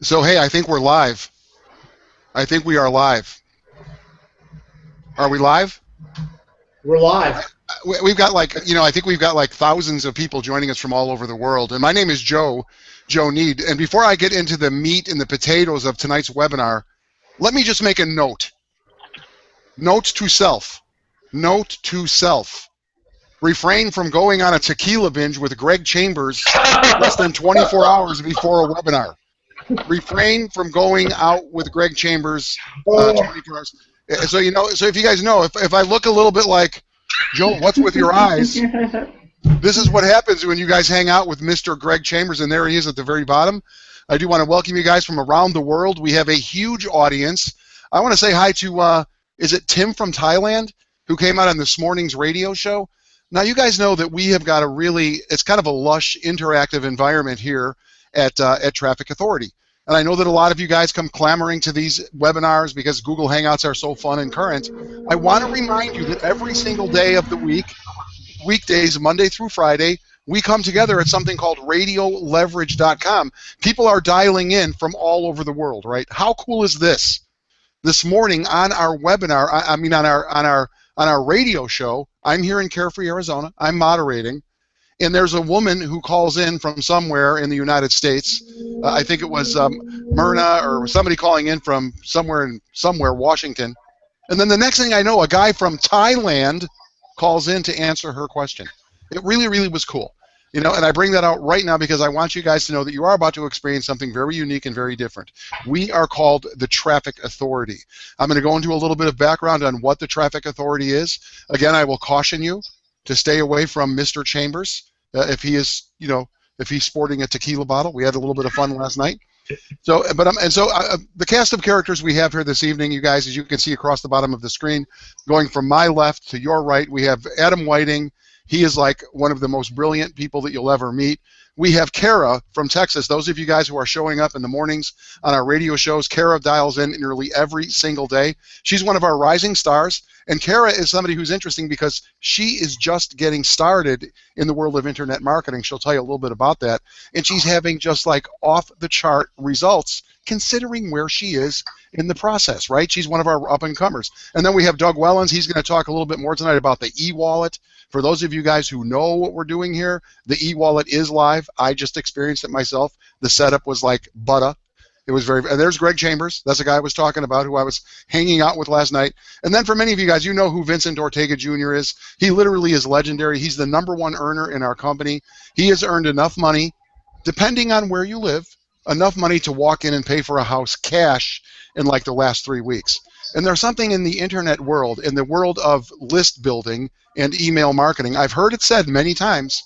So, hey, I think we're live. I think we are live. Are we live? We're live. We've got I think we've got like thousands of people joining us from all over the world. And my name is Joe Need. And before I get into the meat and the potatoes of tonight's webinar, let me just make a note. Note to self. Note to self. Refrain from going on a tequila binge with Greg Chambers less than 24 hours before a webinar. Refrain from going out with Greg Chambers 24 hours. So if you guys know, if I look a little bit like, Joe, what's with your eyes? This is what happens when you guys hang out with Mr. Greg Chambers, and there he is at the very bottom. I do want to welcome you guys from around the world. We have a huge audience. I want to say hi to, is it Tim from Thailand, who came out on this morning's radio show? Now, you guys know that we have got it's kind of a lush, interactive environment here at Traffic Authority. And I know that a lot of you guys come clamoring to these webinars because Google Hangouts are so fun and current. I want to remind you that every single day of the week, weekdays, Monday through Friday, we come together at something called radioleverage.com. People are dialing in from all over the world, right? How cool is this? This morning on our webinar, on our radio show, I'm here in Carefree, Arizona. I'm moderating. And there's a woman who calls in from somewhere in the United States. I think it was Myrna or somebody calling in from somewhere, Washington. And then the next thing I know, a guy from Thailand calls in to answer her question. It really, really was cool. And I bring that out right now because I want you guys to know that you are about to experience something very unique and very different. We are called the Traffic Authority. I'm going to go into a little bit of background on what the Traffic Authority is. Again, I will caution you to stay away from Mr. Chambers. If he is, if he's sporting a tequila bottle. We had a little bit of fun last night. So, the cast of characters we have here this evening, you guys, as you can see across the bottom of the screen, going from my left to your right, we have Adam Whiting. He is like one of the most brilliant people that you'll ever meet. We have Kara from Texas. Those of you guys who are showing up in the mornings on our radio shows, Kara dials in nearly every single day. She's one of our rising stars. And Kara is somebody who's interesting because she is just getting started in the world of internet marketing. She'll tell you a little bit about that. And she's having just like off-the-chart results considering where she is in the process, right? She's one of our up-and-comers. And then we have Doug Wellens. He's going to talk a little bit more tonight about the e-wallet. For those of you guys who know what we're doing here, the e-wallet is live. I just experienced it myself. The setup was like butter. It was and there's Greg Chambers. That's the guy I was talking about, who I was hanging out with last night. And then for many of you guys, you know who Vincent Ortega Jr. is. He literally is legendary. He's the #1 earner in our company. He has earned enough money, depending on where you live, enough money to walk in and pay for a house cash in like the last 3 weeks. And there's something in the internet world, in the world of list building and email marketing. I've heard it said many times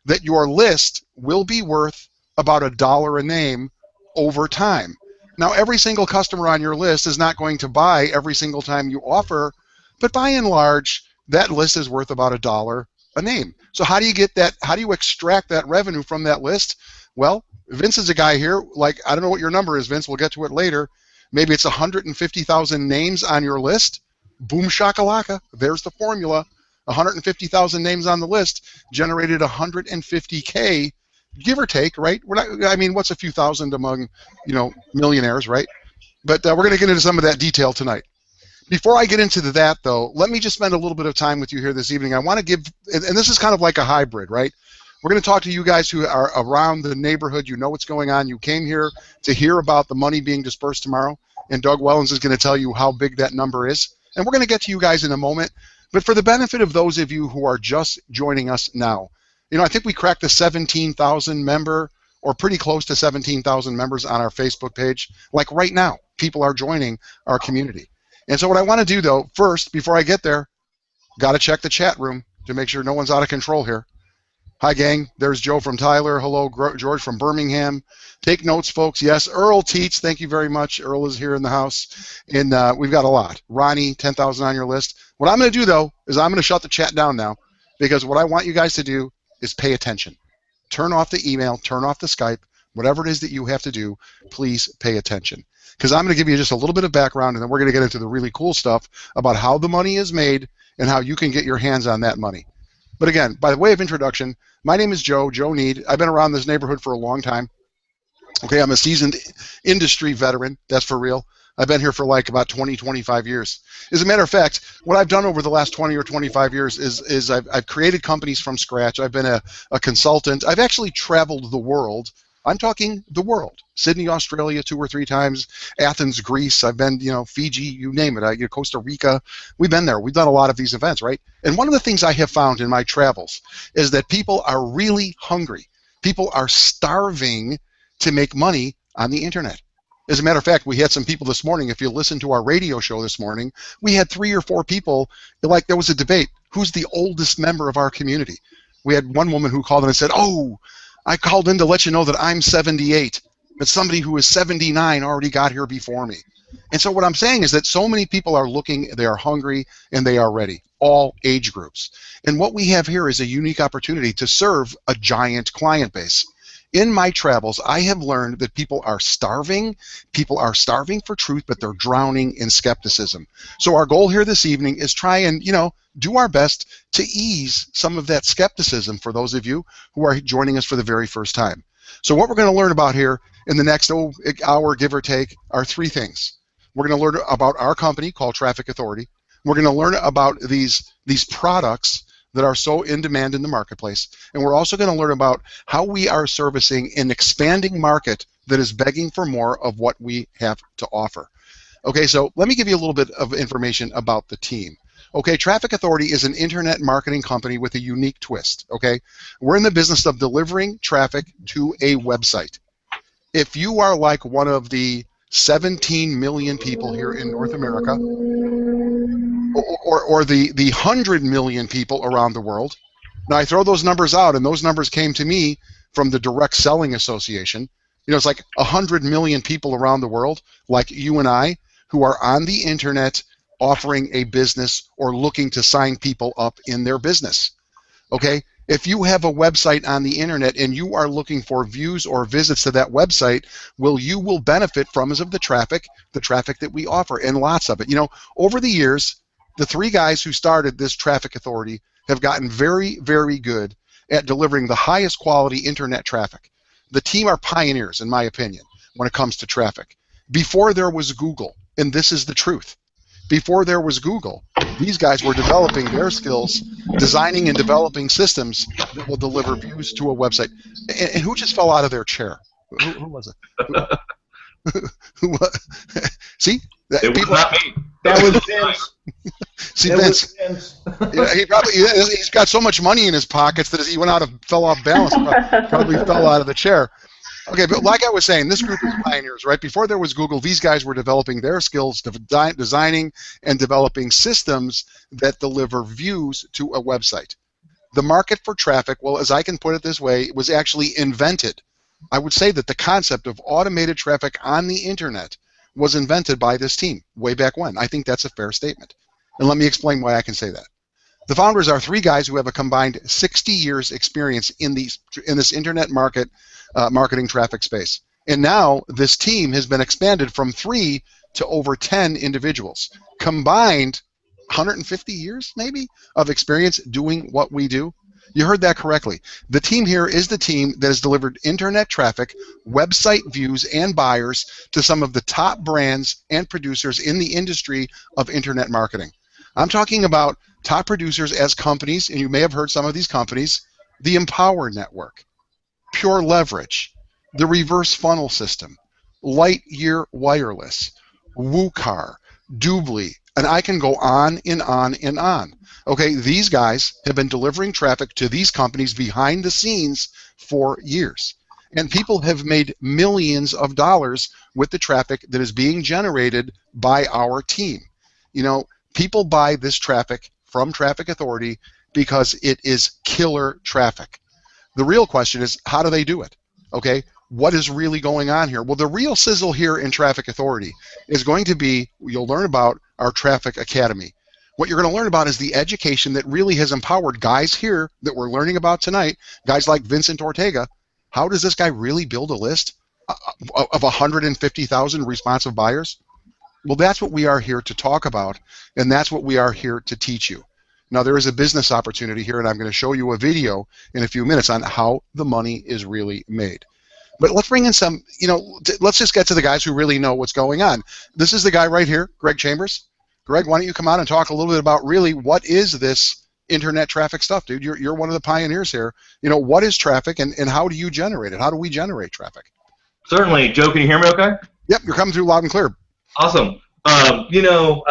that your list will be worth about $1 a name over time. Now, every single customer on your list is not going to buy every single time you offer, but by and large, that list is worth about $1 a name. So how do you get that? How do you extract that revenue from that list? Well, Vince is a guy here, like, I don't know what your number is, Vince. We'll get to it later. Maybe it's 150,000 names on your list. Boom shakalaka. There's the formula. 150,000 names on the list generated 150K, give or take, right? What's a few thousand among, millionaires, right? But we're going to get into some of that detail tonight. Before I get into that, though, let me just spend a little bit of time with you here this evening. I want to give, and this is kind of like a hybrid, right? We're going to talk to you guys who are around the neighborhood. You know what's going on. You came here to hear about the money being dispersed tomorrow, and Doug Wellens is going to tell you how big that number is. And we're going to get to you guys in a moment. But for the benefit of those of you who are just joining us now, I think we cracked the 17,000 member, or pretty close to 17,000 members on our Facebook page. Like right now, people are joining our community. And so what I want to do, though, first, before I get there, got to check the chat room to make sure no one's out of control here. Hi, gang. There's Joe from Tyler. Hello, George from Birmingham. Take notes, folks. Yes, Earl Teets. Thank you very much. Earl is here in the house. And we've got a lot. Ronnie, 10,000 on your list. What I'm going to do, though, is I'm going to shut the chat down now, because what I want you guys to do is pay attention. Turn off the email, turn off the Skype, whatever it is that you have to do, please pay attention. Because I'm going to give you just a little bit of background, and then we're going to get into the really cool stuff about how the money is made and how you can get your hands on that money. But again, by the way of introduction, my name is Joe Need. I've been around this neighborhood for a long time. Okay, I'm a seasoned industry veteran. That's for real. I've been here for like about 20, 25 years. As a matter of fact, what I've done over the last 20 or 25 years is I've created companies from scratch. I've been a consultant. I've actually traveled the world. I'm talking the world. Sydney, Australia, 2 or 3 times. Athens, Greece. I've been, Fiji, you name it. Costa Rica. We've been there. We've done a lot of these events, right? And one of the things I have found in my travels is that people are really hungry. People are starving to make money on the internet. As a matter of fact, we had some people this morning, if you listen to our radio show this morning, we had 3 or 4 people, like there was a debate, who's the oldest member of our community? We had one woman who called in and said, oh, I called in to let you know that I'm 78, but somebody who is 79 already got here before me. And so what I'm saying is that so many people are looking, they are hungry, and they are ready, all age groups. And what we have here is a unique opportunity to serve a giant client base. In my travels, I have learned that people are starving for truth, but they're drowning in skepticism. So our goal here this evening is try and, do our best to ease some of that skepticism for those of you who are joining us for the very first time. So what we're going to learn about here in the next hour, give or take, are 3 things. We're going to learn about our company called Traffic Authority. We're going to learn about these products that are so in demand in the marketplace. And we're also going to learn about how we are servicing an expanding market that is begging for more of what we have to offer. Okay, so let me give you a little bit of information about the team. Okay, Traffic Authority is an internet marketing company with a unique twist, okay? We're in the business of delivering traffic to a website. If you are like one of the 17 million people here in North America, or the 100 million people around the world. Now, I throw those numbers out, and those numbers came to me from the Direct Selling Association. It's like 100 million people around the world, like you and I, who are on the internet offering a business or looking to sign people up in their business. Okay? If you have a website on the internet and you are looking for views or visits to that website, you will benefit from the traffic that we offer, and lots of it. Over the years, the 3 guys who started this Traffic Authority have gotten very, very good at delivering the highest quality internet traffic. The team are pioneers, in my opinion, when it comes to traffic. Before there was Google, and this is the truth, before there was Google, these guys were developing their skills, designing and developing systems that will deliver views to a website. And who just fell out of their chair? Who was it? See? It was not me. That was Vince. See, Vince. He's got so much money in his pockets that he fell off balance, probably fell out of the chair. Okay, but like I was saying, this group is pioneers, right? Before there was Google, these guys were developing their skills, designing and developing systems that deliver views to a website. The market for traffic, well, as I can put it this way, was actually invented. I would say that the concept of automated traffic on the internet was invented by this team way back when. I think that's a fair statement. And let me explain why I can say that. The founders are 3 guys who have a combined 60 years experience in this internet marketing traffic space. And now this team has been expanded from 3 to over 10 individuals. Combined 150 years, maybe, of experience doing what we do. You heard that correctly. The team here is the team that has delivered internet traffic, website views, and buyers to some of the top brands and producers in the industry of internet marketing. I'm talking about top producers as companies, and you may have heard some of these companies: the Empower Network, Pure Leverage, the Reverse Funnel System, Lightyear Wireless, WooCar, Doobly, and I can go on and on and on. Okay, these guys have been delivering traffic to these companies behind the scenes for years. And people have made millions of dollars with the traffic that is being generated by our team. People buy this traffic from Traffic Authority because it is killer traffic. The real question is, how do they do it? Okay, what is really going on here? Well, the real sizzle here in Traffic Authority is going to be, you'll learn about our Traffic Academy. What you're going to learn about is the education that really has empowered guys here that we're learning about tonight, guys like Vincent Ortega. How does this guy really build a list of 150,000 responsive buyers? Well, that's what we are here to talk about, and that's what we are here to teach you. Now, there is a business opportunity here, and I'm going to show you a video in a few minutes on how the money is really made. But let's bring in some, let's just get to the guys who really know what's going on. This is the guy right here, Greg Chambers. Greg, why don't you come out and talk a little bit about really what is this internet traffic stuff, dude? You're one of the pioneers here. What is traffic and how do you generate it? How do we generate traffic? Certainly. Joe, can you hear me okay? Yep, you're coming through loud and clear. Awesome. I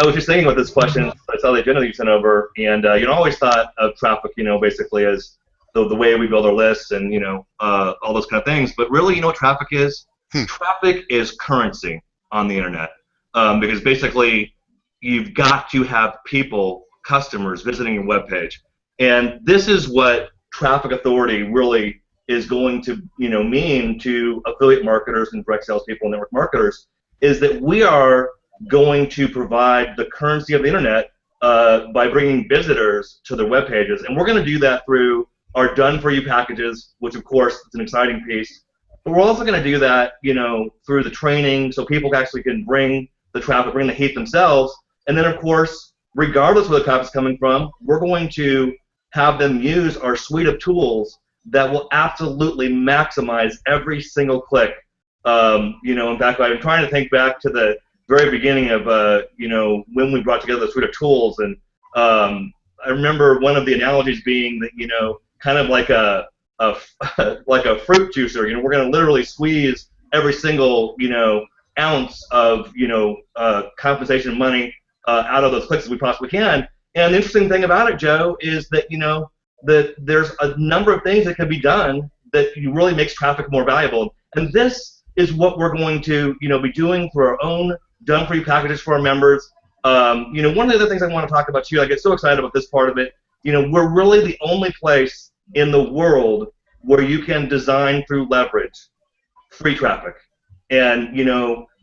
was just thinking about this question. I saw the agenda that you sent over, and I always thought of traffic, basically as the way we build our lists and, all those kind of things. But really, what traffic is? Traffic is currency on the internet, because basically you've got to have people, customers, visiting your webpage. And this is what traffic authority really is going to, mean to affiliate marketers and direct salespeople and network marketers, is that we are going to provide the currency of the internet by bringing visitors to their web pages. And we're going to do that through our done-for-you packages, which, of course, is an exciting piece. But we're also going to do that, through the training so people actually can bring the traffic, bring the heat themselves. And then, of course, regardless of where the traffic's coming from, we're going to have them use our suite of tools that will absolutely maximize every single click. In fact, I'm trying to think back to the very beginning of, when we brought together the suite of tools, and I remember one of the analogies being that, kind of like a like a fruit juicer. We're going to literally squeeze every single, ounce of, compensation money out of those clicks as we possibly can. And the interesting thing about it, Joe, is that, that there's a number of things that can be done that really makes traffic more valuable. And this is what we're going to, be doing through our own done-for-you packages for our members. One of the other things I want to talk about too, I get so excited about this part of it. We're really the only place in the world where you can design through leverage free traffic. And,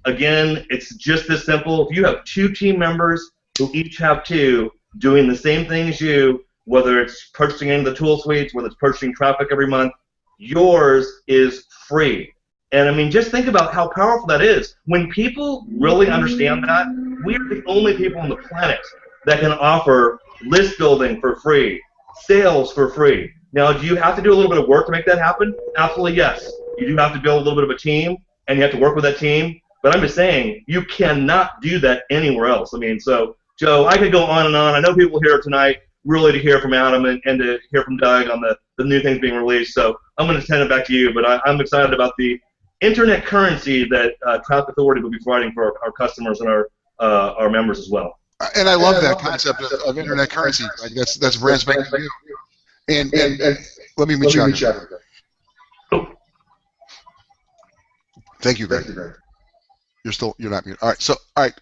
again, it's just this simple. If you have 2 team members who each have 2 doing the same thing as you, whether it's purchasing any of the tool suites, whether it's purchasing traffic every month, yours is free. And I mean, just think about how powerful that is. When people really understand that, we are the only people on the planet that can offer list building for free, sales for free. Now, do you have to do a little bit of work to make that happen? Absolutely, yes. You do have to build a little bit of a team, and you have to work with that team. But I'm just saying, you cannot do that anywhere else. I mean, so, Joe, I could go on and on. I know people here tonight really to hear from Adam and to hear from Doug on the new things being released. So I'm going to send it back to you. But I'm excited about the internet currency that Traffic Authority will be providing for our customers and our members as well. And I love that concept of internet currency. Like that's brand spanking new. And let me meet you out here. Thank you, Greg. You're not muted. All right.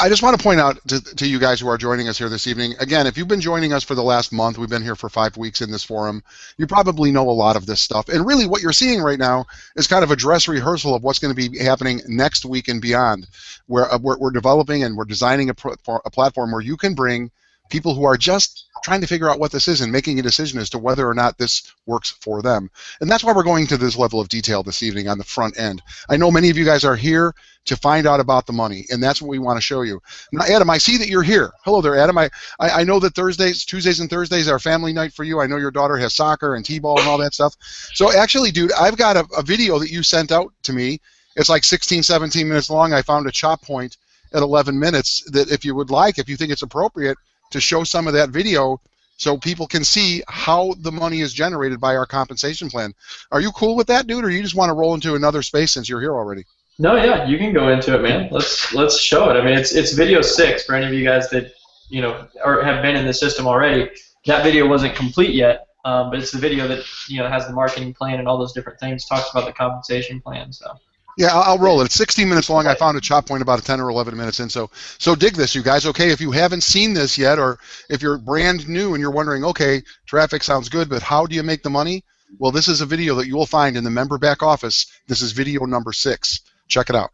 I just want to point out to you guys who are joining us here this evening, again, if you've been joining us for the last month, we've been here for 5 weeks in this forum, you probably know a lot of this stuff. And really what you're seeing right now is kind of a dress rehearsal of what's going to be happening next week and beyond, where we're developing and we're designing a platform where you can bring people who are just trying to figure out what this is and making a decision as to whether or not this works for them. And that's why we're going to this level of detail this evening on the front end. I know many of you guys are here to find out about the money, and that's what we want to show you. Now, Adam, I see that you're here. Hello there, Adam. I know that Tuesdays and Thursdays are family night for you. I know your daughter has soccer and t-ball and all that stuff. So actually, dude, I've got a video that you sent out to me. It's like 16, 17 minutes long. I found a chop point at 11 minutes that if you would like, if you think it's appropriate, to show some of that video so people can see how the money is generated by our compensation plan. Are you cool with that, dude, or you just want to roll into another space since you're here already? No, yeah, you can go into it, man. Let's show it. I mean, it's video 6 for any of you guys that or have been in the system already. That video wasn't complete yet, but it's the video that has the marketing plan and all those different things. Talks about the compensation plan. So. Yeah, I'll roll it. It's 16 minutes long. I found a chop point about 10 or 11 minutes in. So dig this, you guys. Okay, if you haven't seen this yet, or if you're brand new and you're wondering, okay, traffic sounds good, but how do you make the money? Well, this is a video that you will find in the member back office. This is video number 6. Check it out.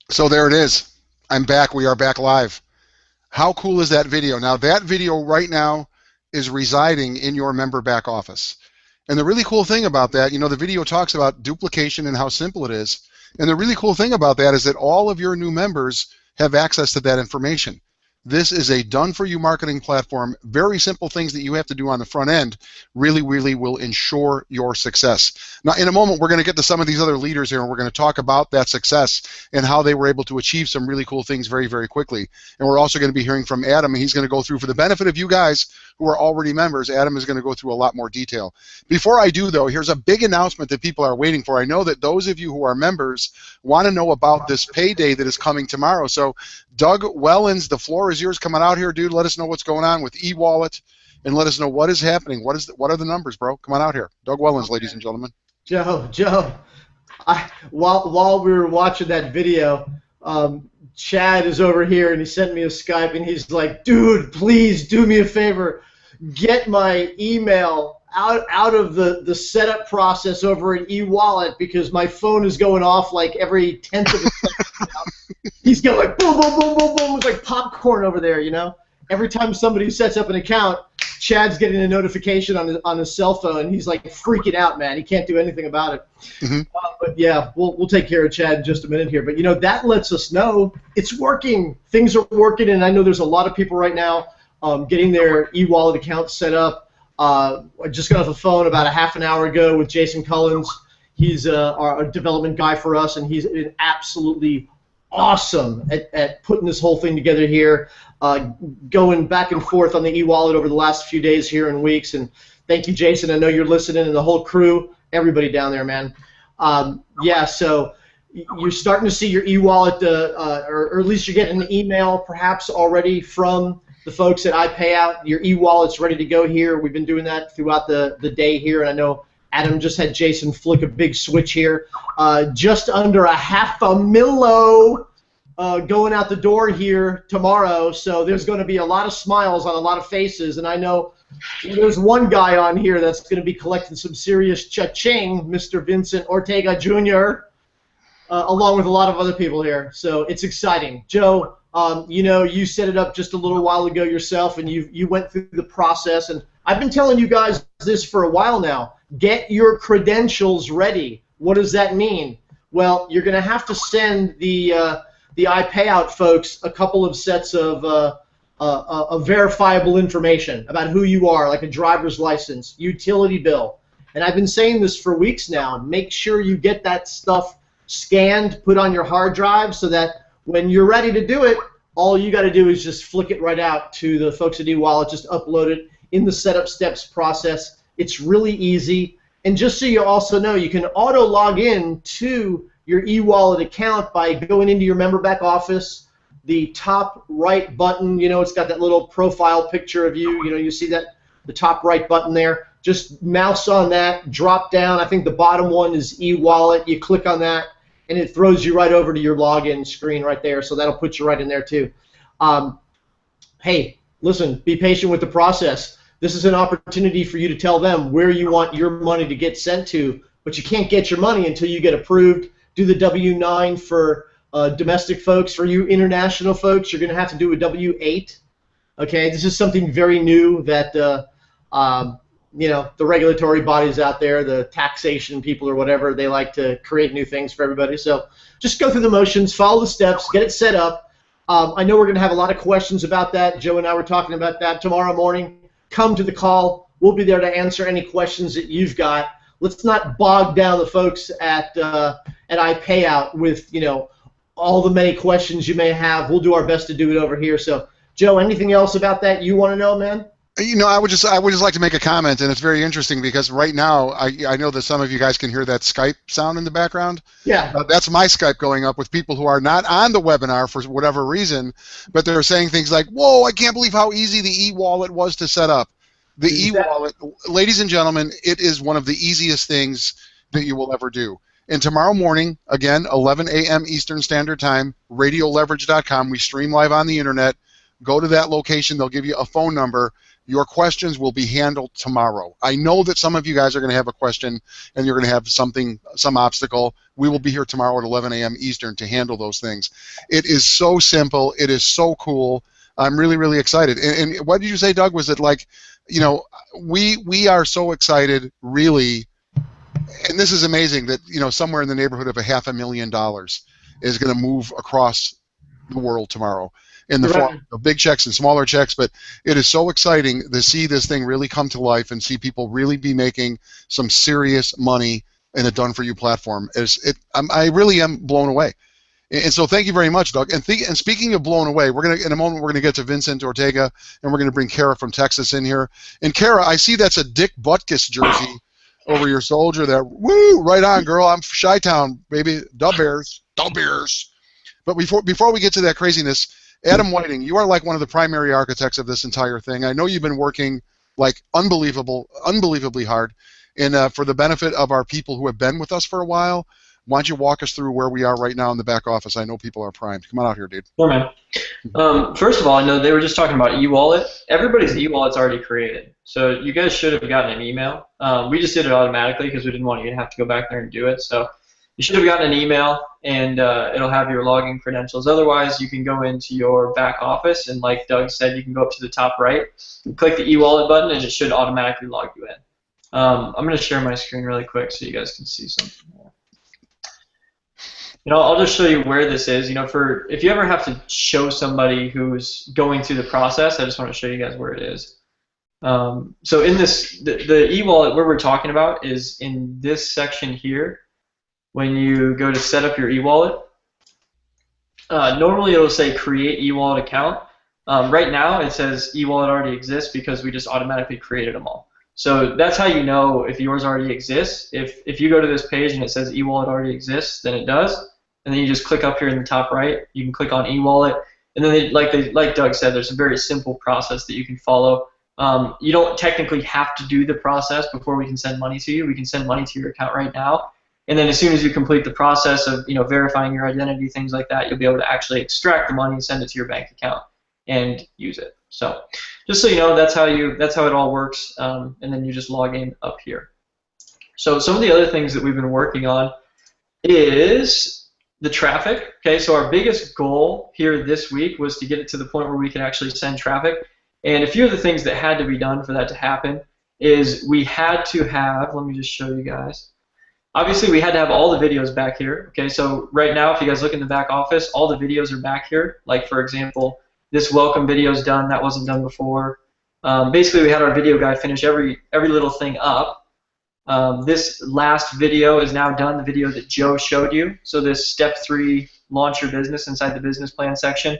So there it is. I'm back. We are back live. How cool is that video? Now, that video right now is residing in your member back office. And the really cool thing about that, the video talks about duplication and how simple it is. And the really cool thing about that is that all of your new members have access to that information. This is a done-for-you marketing platform. Very simple things that you have to do on the front end really will ensure your success. Now, in a moment, we're going to get to some of these other leaders here, and we're going to talk about that success and how they were able to achieve some really cool things very quickly. And we're also going to be hearing from Adam, and he's going to go through, for the benefit of you guys who are already members, Adam is going to go through a lot more detail. Before I do, though, here's a big announcement that people are waiting for. I know that those of you who are members want to know about this payday that is coming tomorrow. So, Doug Wellens, the floor is yours. Coming out here, dude. Let us know what's going on with eWallet, and let us know what is happening. What are the numbers, bro? Come on out here. Doug Wellens, ladies and gentlemen. Joe, while we were watching that video, Chad is over here, and he sent me a Skype, and he's like, dude, please do me a favor. Get my email out of the setup process over in eWallet, because my phone is going off like every 10th of a second now. He's going like boom, boom, boom, boom, boom. It's like popcorn over there, Every time somebody sets up an account, Chad's getting a notification on his cell phone, and he's like freaking out, man. He can't do anything about it. Mm-hmm. But yeah, we'll take care of Chad in just a minute here. But that lets us know it's working. Things are working, and I know there's a lot of people right now getting their eWallet accounts set up. I just got off the phone about a half an hour ago with Jason Cullens. He's our development guy for us, and he's been absolutely awesome at putting this whole thing together here, going back and forth on the eWallet over the last few days here and weeks. And thank you, Jason. I know you're listening, and the whole crew, everybody down there, man. Yeah, so you're starting to see your eWallet, or at least you're getting an email perhaps already from the folks at iPayout, your e-wallet's ready to go here. We've been doing that throughout the day here, and I know Adam just had Jason flick a big switch here. Just under $500,000 going out the door here tomorrow, so there's going to be a lot of smiles on a lot of faces, and I know there's one guy on here that's going to be collecting some serious cha-ching, Mr. Vincent Ortega Jr., along with a lot of other people here, so it's exciting. Joe, you know, you set it up just a little while ago yourself, and you went through the process, and I've been telling you guys this for a while now. Get your credentials ready. What does that mean? Well, you're going to have to send the iPayout folks a couple of sets of verifiable information about who you are, like a driver's license, utility bill. And I've been saying this for weeks now. Make sure you get that stuff scanned, put on your hard drive, so that when you're ready to do it, all you got to do is just flick it right out to the folks at eWallet, just upload it in the setup steps process. It's really easy. And just so you also know, you can auto log in to your eWallet account by going into your member back office. The top right button, you know, it's got that little profile picture of you. You know, you see that, the top right button there. Just mouse on that, drop down. I think the bottom one is eWallet. You click on that, and it throws you right over to your login screen right there. So that'll put you right in there too. Hey, listen, be patient with the process. This is an opportunity for you to tell them where you want your money to get sent to, but you can't get your money until you get approved. Do the W-9 for domestic folks. For you international folks, you're going to have to do a W-8. Okay, this is something very new that you know, the regulatory bodies out there, the taxation people or whatever, they like to create new things for everybody. So just go through the motions, follow the steps, get it set up. I know we're going to have a lot of questions about that. Joe and I were talking about that tomorrow morning. Come to the call. We'll be there to answer any questions that you've got. Let's not bog down the folks at iPayout with, you know, all the many questions you may have. We'll do our best to do it over here. So, Joe, anything else about that you want to know, man? You know, I would just like to make a comment, and it's very interesting because right now I know that some of you guys can hear that Skype sound in the background. Yeah. That's my Skype going up with people who are not on the webinar for whatever reason, but they're saying things like, "Whoa, I can't believe how easy the e-wallet was to set up." The e-wallet, ladies and gentlemen, it is one of the easiest things that you will ever do. And tomorrow morning, again, 11 a.m. Eastern Standard Time, radioleverage.com. We stream live on the internet. Go to that location. They'll give you a phone number. Your questions will be handled tomorrow. I know that some of you guys are going to have a question and you're going to have some obstacle. We will be here tomorrow at 11 a.m. Eastern to handle those things. It is so simple. It is so cool. I'm really, really excited. And what did you say, Doug? Was it like, you know, we are so excited, really, and this is amazing that, you know, somewhere in the neighborhood of $500,000 is going to move across the world tomorrow in the form of big checks and smaller checks, but it is so exciting to see this thing really come to life and see people really be making some serious money in a done-for-you platform. I really am blown away. And so thank you very much, Doug. And speaking of blown away, in a moment we're going to get to Vincent Ortega, and we're going to bring Kara from Texas in here. And Kara, I see that's a Dick Butkus jersey over your soldier there. Woo! Right on, girl. I'm Chi-Town, baby. Dub Bears. But before we get to that craziness, Adam Whiting, you are like one of the primary architects of this entire thing. I know you've been working like unbelievably hard. And for the benefit of our people who have been with us for a while, why don't you walk us through where we are right now in the back office? I know people are primed. Come on out here, dude. Sure, man. First of all, I know they were just talking about e-wallet. Everybody's e-wallet's already created. So you guys should have gotten an email. We just did it automatically because we didn't want you to have to go back there and do it. So you should have gotten an email, and it'll have your login credentials. Otherwise, you can go into your back office, and like Doug said, you can go up to the top right, click the e-wallet button, and it should automatically log you in. I'm going to share my screen really quick so you guys can see something more. You know, I'll just show you where this is. You know, if you ever have to show somebody who's going through the process, I just want to show you guys where it is. So in this, the e-wallet where we're talking about is in this section here. When you go to set up your e-wallet, normally it'll say create e-wallet account. Right now it says e-wallet already exists because we just automatically created them all. So that's how you know if yours already exists. If you go to this page and it says e-wallet already exists, then it does. And then you just click up here in the top right. You can click on e-wallet, And then like Doug said, there's a very simple process that you can follow. You don't technically have to do the process before we can send money to you. We can send money to your account right now. And then as soon as you complete the process of verifying your identity, things like that, you'll be able to actually extract the money and send it to your bank account and use it. So just so you know, that's how it all works. And then you just log in up here. So some of the other things that we've been working on is the traffic. Okay, so our biggest goal here this week was to get it to the point where we can actually send traffic. And a few of the things that had to be done for that to happen is we had to have, let me just show you guys. Obviously, we had to have all the videos back here. Okay, so right now, if you guys look in the back office, all the videos are back here. Like, for example, this welcome video is done. That wasn't done before. Basically, we had our video guy finish every little thing up. This last video is now done, the video that Joe showed you. So this step 3, launch your business inside the business plan section,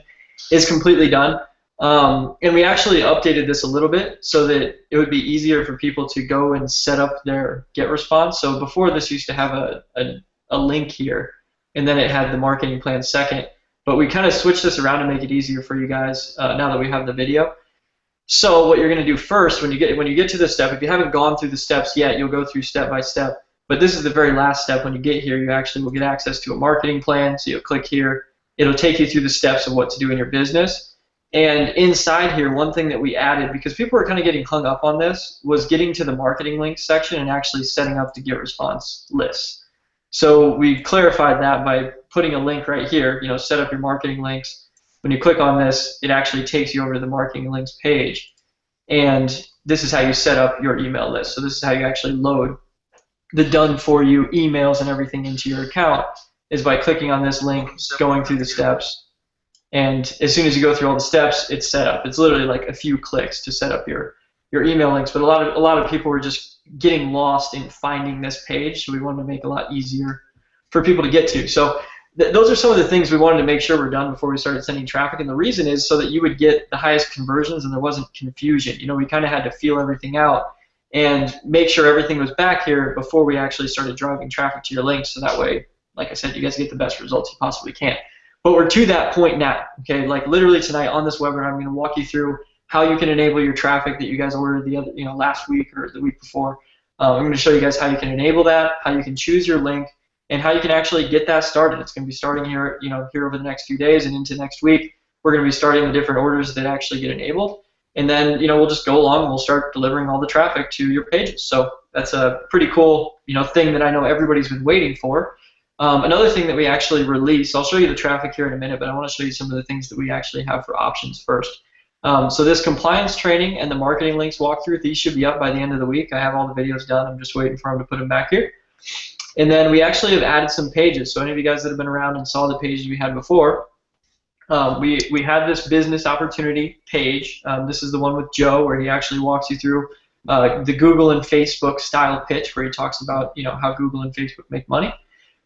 is completely done. And we actually updated this a little bit so that it would be easier for people to go and set up their get response. So before, this used to have a link here, and then it had the marketing plan second. But we kind of switched this around to make it easier for you guys now that we have the video. So what you're going to do first, when you get to this step, if you haven't gone through the steps yet, you'll go through step by step. But this is the very last step. When you get here, you actually will get access to a marketing plan. So you'll click here. It'll take you through the steps of what to do in your business. And inside here, one thing that we added, because people were kind of getting hung up on this, was getting to the marketing links section and actually setting up the get response lists. So we clarified that by putting a link right here, set up your marketing links. When you click on this, it actually takes you over to the marketing links page. And this is how you set up your email list. So this is how you actually load the done for you emails and everything into your account, is by clicking on this link, going through the steps. And as soon as you go through all the steps, it's set up. It's literally like a few clicks to set up your email links. But a lot of people were just getting lost in finding this page, so we wanted to make it a lot easier for people to get to. So those are some of the things we wanted to make sure were done before we started sending traffic. And the reason is so that you would get the highest conversions and there wasn't confusion. We kind of had to feel everything out and make sure everything was back here before we actually started driving traffic to your links. So that way, like I said, you guys get the best results you possibly can. But we're to that point now, okay? Like literally tonight on this webinar, I'm going to walk you through how you can enable your traffic that you guys ordered the other, last week or the week before. I'm going to show you guys how you can enable that, how you can choose your link, and how you can actually get that started. It's going to be starting here, here over the next few days and into next week. We're going to be starting the different orders that actually get enabled, and then we'll just go along and we'll start delivering all the traffic to your pages. So that's a pretty cool thing that I know everybody's been waiting for. Another thing that we actually released, I'll show you the traffic here in a minute, but I want to show you some of the things that we actually have for options first. So this compliance training and the marketing links walkthrough, these should be up by the end of the week. I have all the videos done. I'm just waiting for them to put them back here. And then we actually have added some pages. So any of you guys that have been around and saw the pages we had before, we had this business opportunity page. This is the one with Joe where he actually walks you through the Google and Facebook style pitch where he talks about how Google and Facebook make money.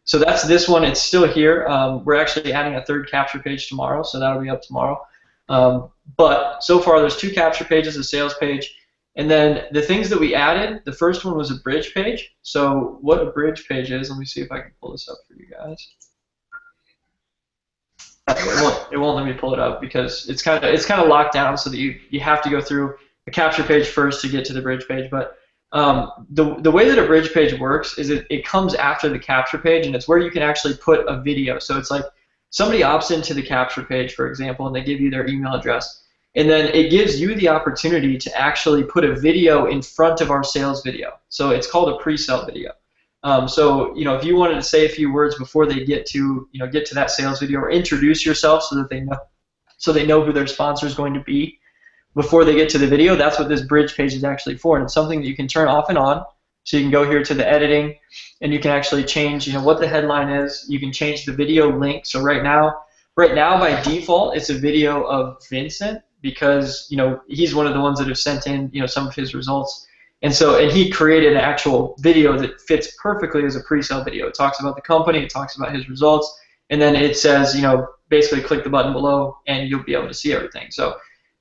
So that's this one. It's still here. We're actually adding a third capture page tomorrow, so that'll be up tomorrow. But so far, there's 2 capture pages, a sales page, and then the things that we added, the first one was a bridge page. So what a bridge page is, let me see if I can pull this up for you guys. It won't let me pull it up because it's kind of locked down, so that you have to go through a capture page first to get to the bridge page. But the way that a bridge page works is it comes after the capture page, and it's where you can actually put a video. So it's like somebody opts into the capture page, for example, and they give you their email address. And then it gives you the opportunity to actually put a video in front of our sales video. So it's called a pre-sale video. So if you wanted to say a few words before they get to that sales video, or introduce yourself so that they know who their sponsor is going to be before they get to the video, that's what this bridge page is actually for. And it's something that you can turn off and on. So you can go here to the editing, and you can actually change what the headline is. You can change the video link. So right now by default, it's a video of Vincent because he's one of the ones that have sent in some of his results. And he created an actual video that fits perfectly as a pre-sale video. It talks about the company, it talks about his results, and then it says, basically click the button below and you'll be able to see everything. So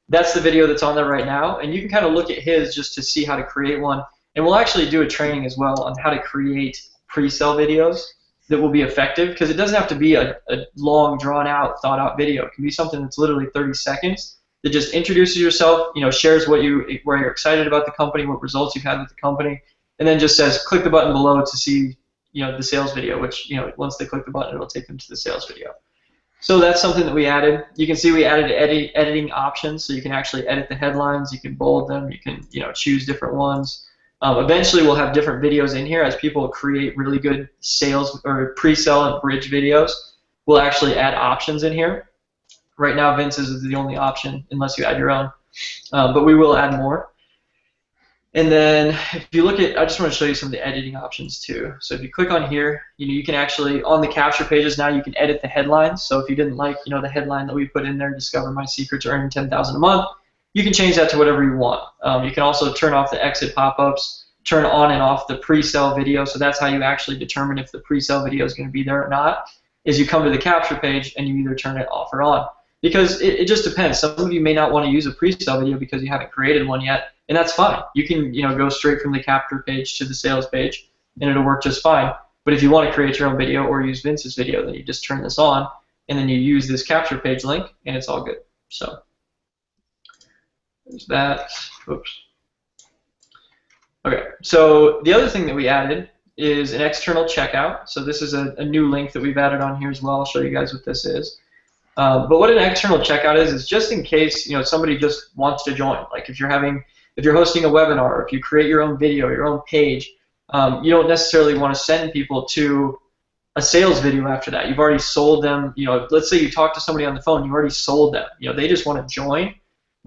that's the video that's on there right now, and you can kind of look at his just to see how to create one. And we'll actually do a training as well on how to create pre-sale videos. that will be effective, because it doesn't have to be a long, drawn-out, thought-out video. It can be something that's literally 30 seconds that just introduces yourself, shares where you're excited about the company, what results you've had with the company, and then just says, click the button below to see, the sales video, which, once they click the button, it'll take them to the sales video. So that's something that we added. You can see we added editing options, so you can actually edit the headlines, you can bold them, you can, choose different ones. Eventually, we'll have different videos in here as people create really good sales or pre-sell and bridge videos. We'll actually add options in here. Right now, Vince's is the only option, unless you add your own. But we will add more. And then, if you look at, I just want to show you some of the editing options too. So if you click on here, you can actually, on the capture pages now, you can edit the headlines. So if you didn't like, the headline that we put in there, discover my secret to earning $10,000 a month, you can change that to whatever you want. You can also turn off the exit pop-ups, turn on and off the pre-sell video. So that's how you actually determine if the pre-sell video is going to be there or not, is you come to the capture page and you either turn it off or on. Because it just depends. Some of you may not want to use a pre-sell video because you haven't created one yet, and that's fine. You can go straight from the capture page to the sales page, and it'll work just fine. But if you want to create your own video or use Vince's video, then you just turn this on, and then you use this capture page link, and it's all good. So there's that. Oops. Okay, so the other thing that we added is an external checkout. So this is a new link that we've added on here as well. I'll show you guys what this is. But what an external checkout is just in case somebody just wants to join. Like if you're hosting a webinar, or if you create your own video, your own page, you don't necessarily want to send people to a sales video after that. You've already sold them. Let's say you talk to somebody on the phone, you already sold them. They just want to join.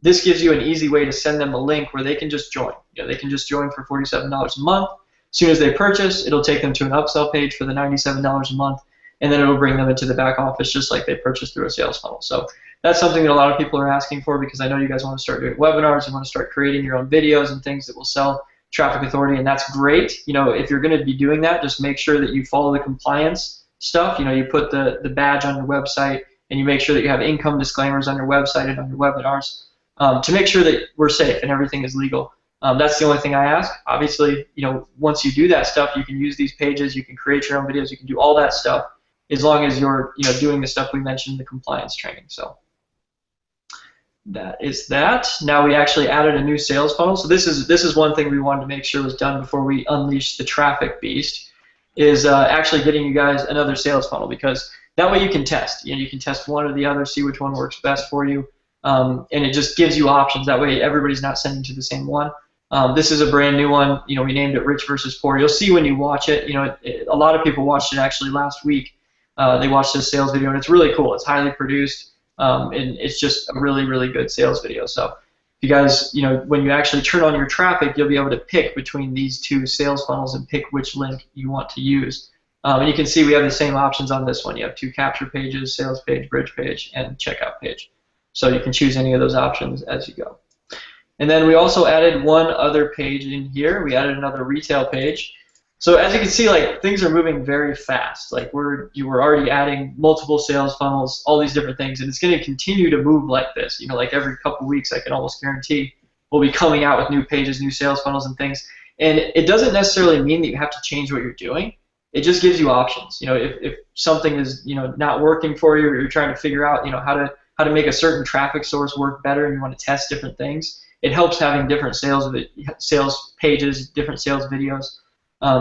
This gives you an easy way to send them a link where they can just join. They can just join for $47 a month. As soon as they purchase, it'll take them to an upsell page for the $97 a month. And then it'll bring them into the back office just like they purchased through a sales funnel. So that's something that a lot of people are asking for, because I know you guys want to start doing webinars, you want to start creating your own videos and things that will sell traffic authority, and that's great. If you're going to be doing that, just make sure that you follow the compliance stuff. You put the badge on your website, and you make sure that you have income disclaimers on your website and on your webinars to make sure that we're safe and everything is legal. That's the only thing I ask. Obviously, once you do that stuff, you can use these pages, you can create your own videos, you can do all that stuff, as long as you're doing the stuff we mentioned in the compliance training. So that is that. Now we actually added a new sales funnel. So this is one thing we wanted to make sure was done before we unleash the traffic beast, is actually getting you guys another sales funnel, because that way you can test. You can test one or the other, see which one works best for you, and it just gives you options. That way everybody's not sending to the same one. This is a brand new one. We named it Rich versus Poor. You'll see when you watch it. A lot of people watched it actually last week. They watched this sales video, and it's really cool. It's highly produced, and it's just a really, really good sales video. So if you guys, when you actually turn on your traffic, you'll be able to pick between these two sales funnels and pick which link you want to use. And you can see we have the same options on this one. You have two capture pages, sales page, bridge page, and checkout page. So you can choose any of those options as you go. And then we also added one other page in here. We added another retail page. So as you can see, things are moving very fast. We're already adding multiple sales funnels, all these different things, and it's going to continue to move like this. Every couple weeks, I can almost guarantee we'll be coming out with new pages, new sales funnels, and things. And it doesn't necessarily mean that you have to change what you're doing. It just gives you options. If something is not working for you, or you're trying to figure out how to make a certain traffic source work better, and you want to test different things, it helps having different sales pages, different sales videos.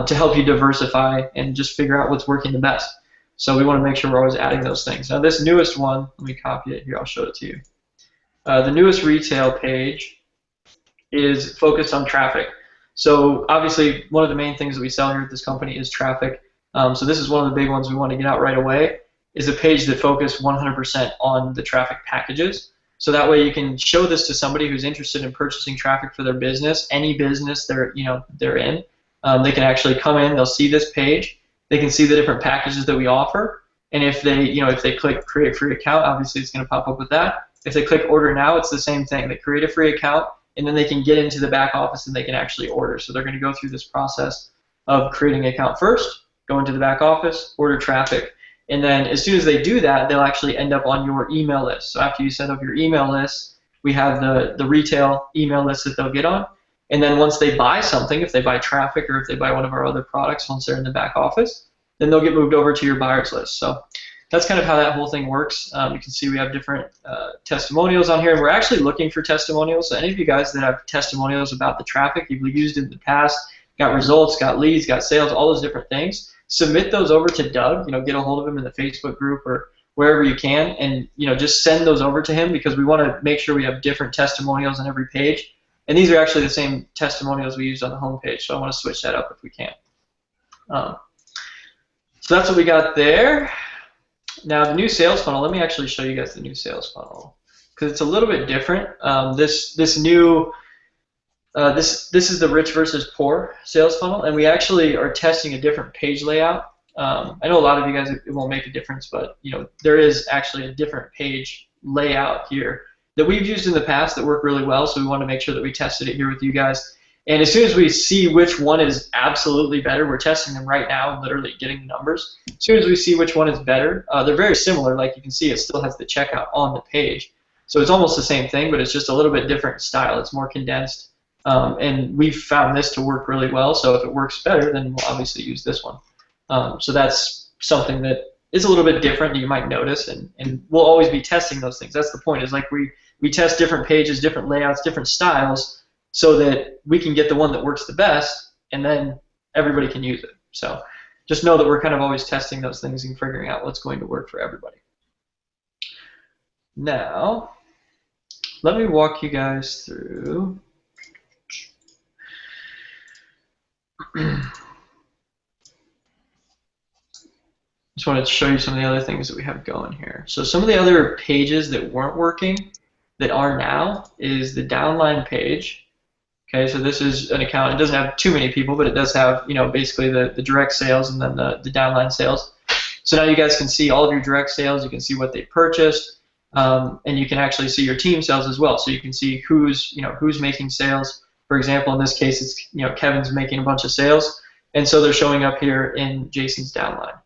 To help you diversify and just figure out what's working the best. So we want to make sure we're always adding those things. Now this newest one, let me copy it here, I'll show it to you. The newest retail page is focused on traffic. So obviously one of the main things that we sell here at this company is traffic. So this is one of the big ones we want to get out right away, is a page that focuses 100% on the traffic packages. So that way you can show this to somebody who's interested in purchasing traffic for their business, any business they're in. They can actually come in, they'll see this page, they can see the different packages that we offer, and if they click create free account, obviously it's going to pop up with that. If they click order now, it's the same thing. They create a free account, and then they can get into the back office and they can actually order. So they're going to go through this process of creating an account first, go into the back office, order traffic, and then as soon as they do that, they'll actually end up on your email list. So after you set up your email list, we have the retail email list that they'll get on. And then once they buy something, if they buy traffic or if they buy one of our other products once they're in the back office, then they'll get moved over to your buyers list. So that's kind of how that whole thing works. You can see we have different testimonials on here, and we're actually looking for testimonials. So any of you guys that have testimonials about the traffic you've used in the past, got results, got leads, got sales, all those different things, submit those over to Doug. Get a hold of him in the Facebook group or wherever you can, and just send those over to him, because we want to make sure we have different testimonials on every page. And these are actually the same testimonials we used on the home page, so I want to switch that up if we can. So that's what we got there. Now the new sales funnel, let me actually show you guys the new sales funnel, because it's a little bit different. This is the rich versus poor sales funnel, and we actually are testing a different page layout. I know a lot of you guys, it won't make a difference, but there is actually a different page layout here that we've used in the past that worked really well, so we want to make sure that we tested it here with you guys. And as soon as we see which one is absolutely better, we're testing them right now and literally getting the numbers. As soon as we see which one is better, they're very similar. Like you can see, it still has the checkout on the page. So it's almost the same thing, but it's just a little bit different style. It's more condensed. And we've found this to work really well, so if it works better, then we'll obviously use this one. So that's something that is a little bit different that you might notice, and we'll always be testing those things. That's the point, is like we test different pages, different layouts, different styles, so that we can get the one that works the best, and then everybody can use it. So just know that we're kind of always testing those things and figuring out what's going to work for everybody. Now, let me walk you guys through. Just wanted to show you some of the other things that we have going here. So some of the other pages that weren't working that are now is the Downline page. Okay, so this is an account. It doesn't have too many people, but it does have, basically the direct sales and then the Downline sales. So now you guys can see all of your direct sales. You can see what they purchased, and you can actually see your team sales as well. So you can see who's making sales. For example, in this case, it's Kevin's making a bunch of sales, and so they're showing up here in Jason's Downline.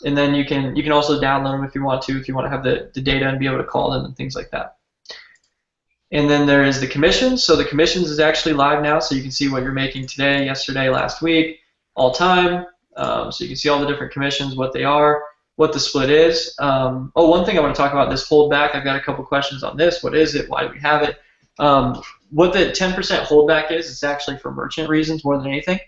And then you can also download them if you want to have the data and be able to call them and things like that. And then there is the commissions. So the commissions is actually live now, so you can see what you're making today, yesterday, last week, all time. So you can see all the different commissions, what they are, what the split is. Oh, one thing I want to talk about, this holdback. I've got a couple questions on this. What is it? Why do we have it? What the 10% holdback is, it's actually for merchant reasons more than anything,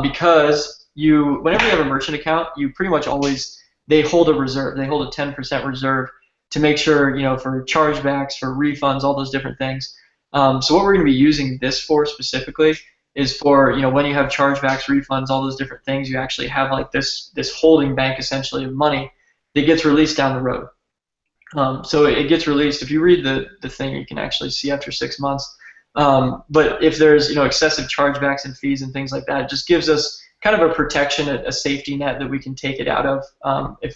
because whenever you have a merchant account, you pretty much always, they hold a reserve. They hold a 10% reserve to make sure, for chargebacks, for refunds, all those different things. So what we're going to be using this for specifically is for, when you have chargebacks, refunds, all those different things, you actually have like this holding bank essentially of money that gets released down the road. So it gets released. If you read the thing, you can actually see after 6 months. But if there's excessive chargebacks and fees and things like that, it just gives us kind of a protection, a safety net that we can take it out of. If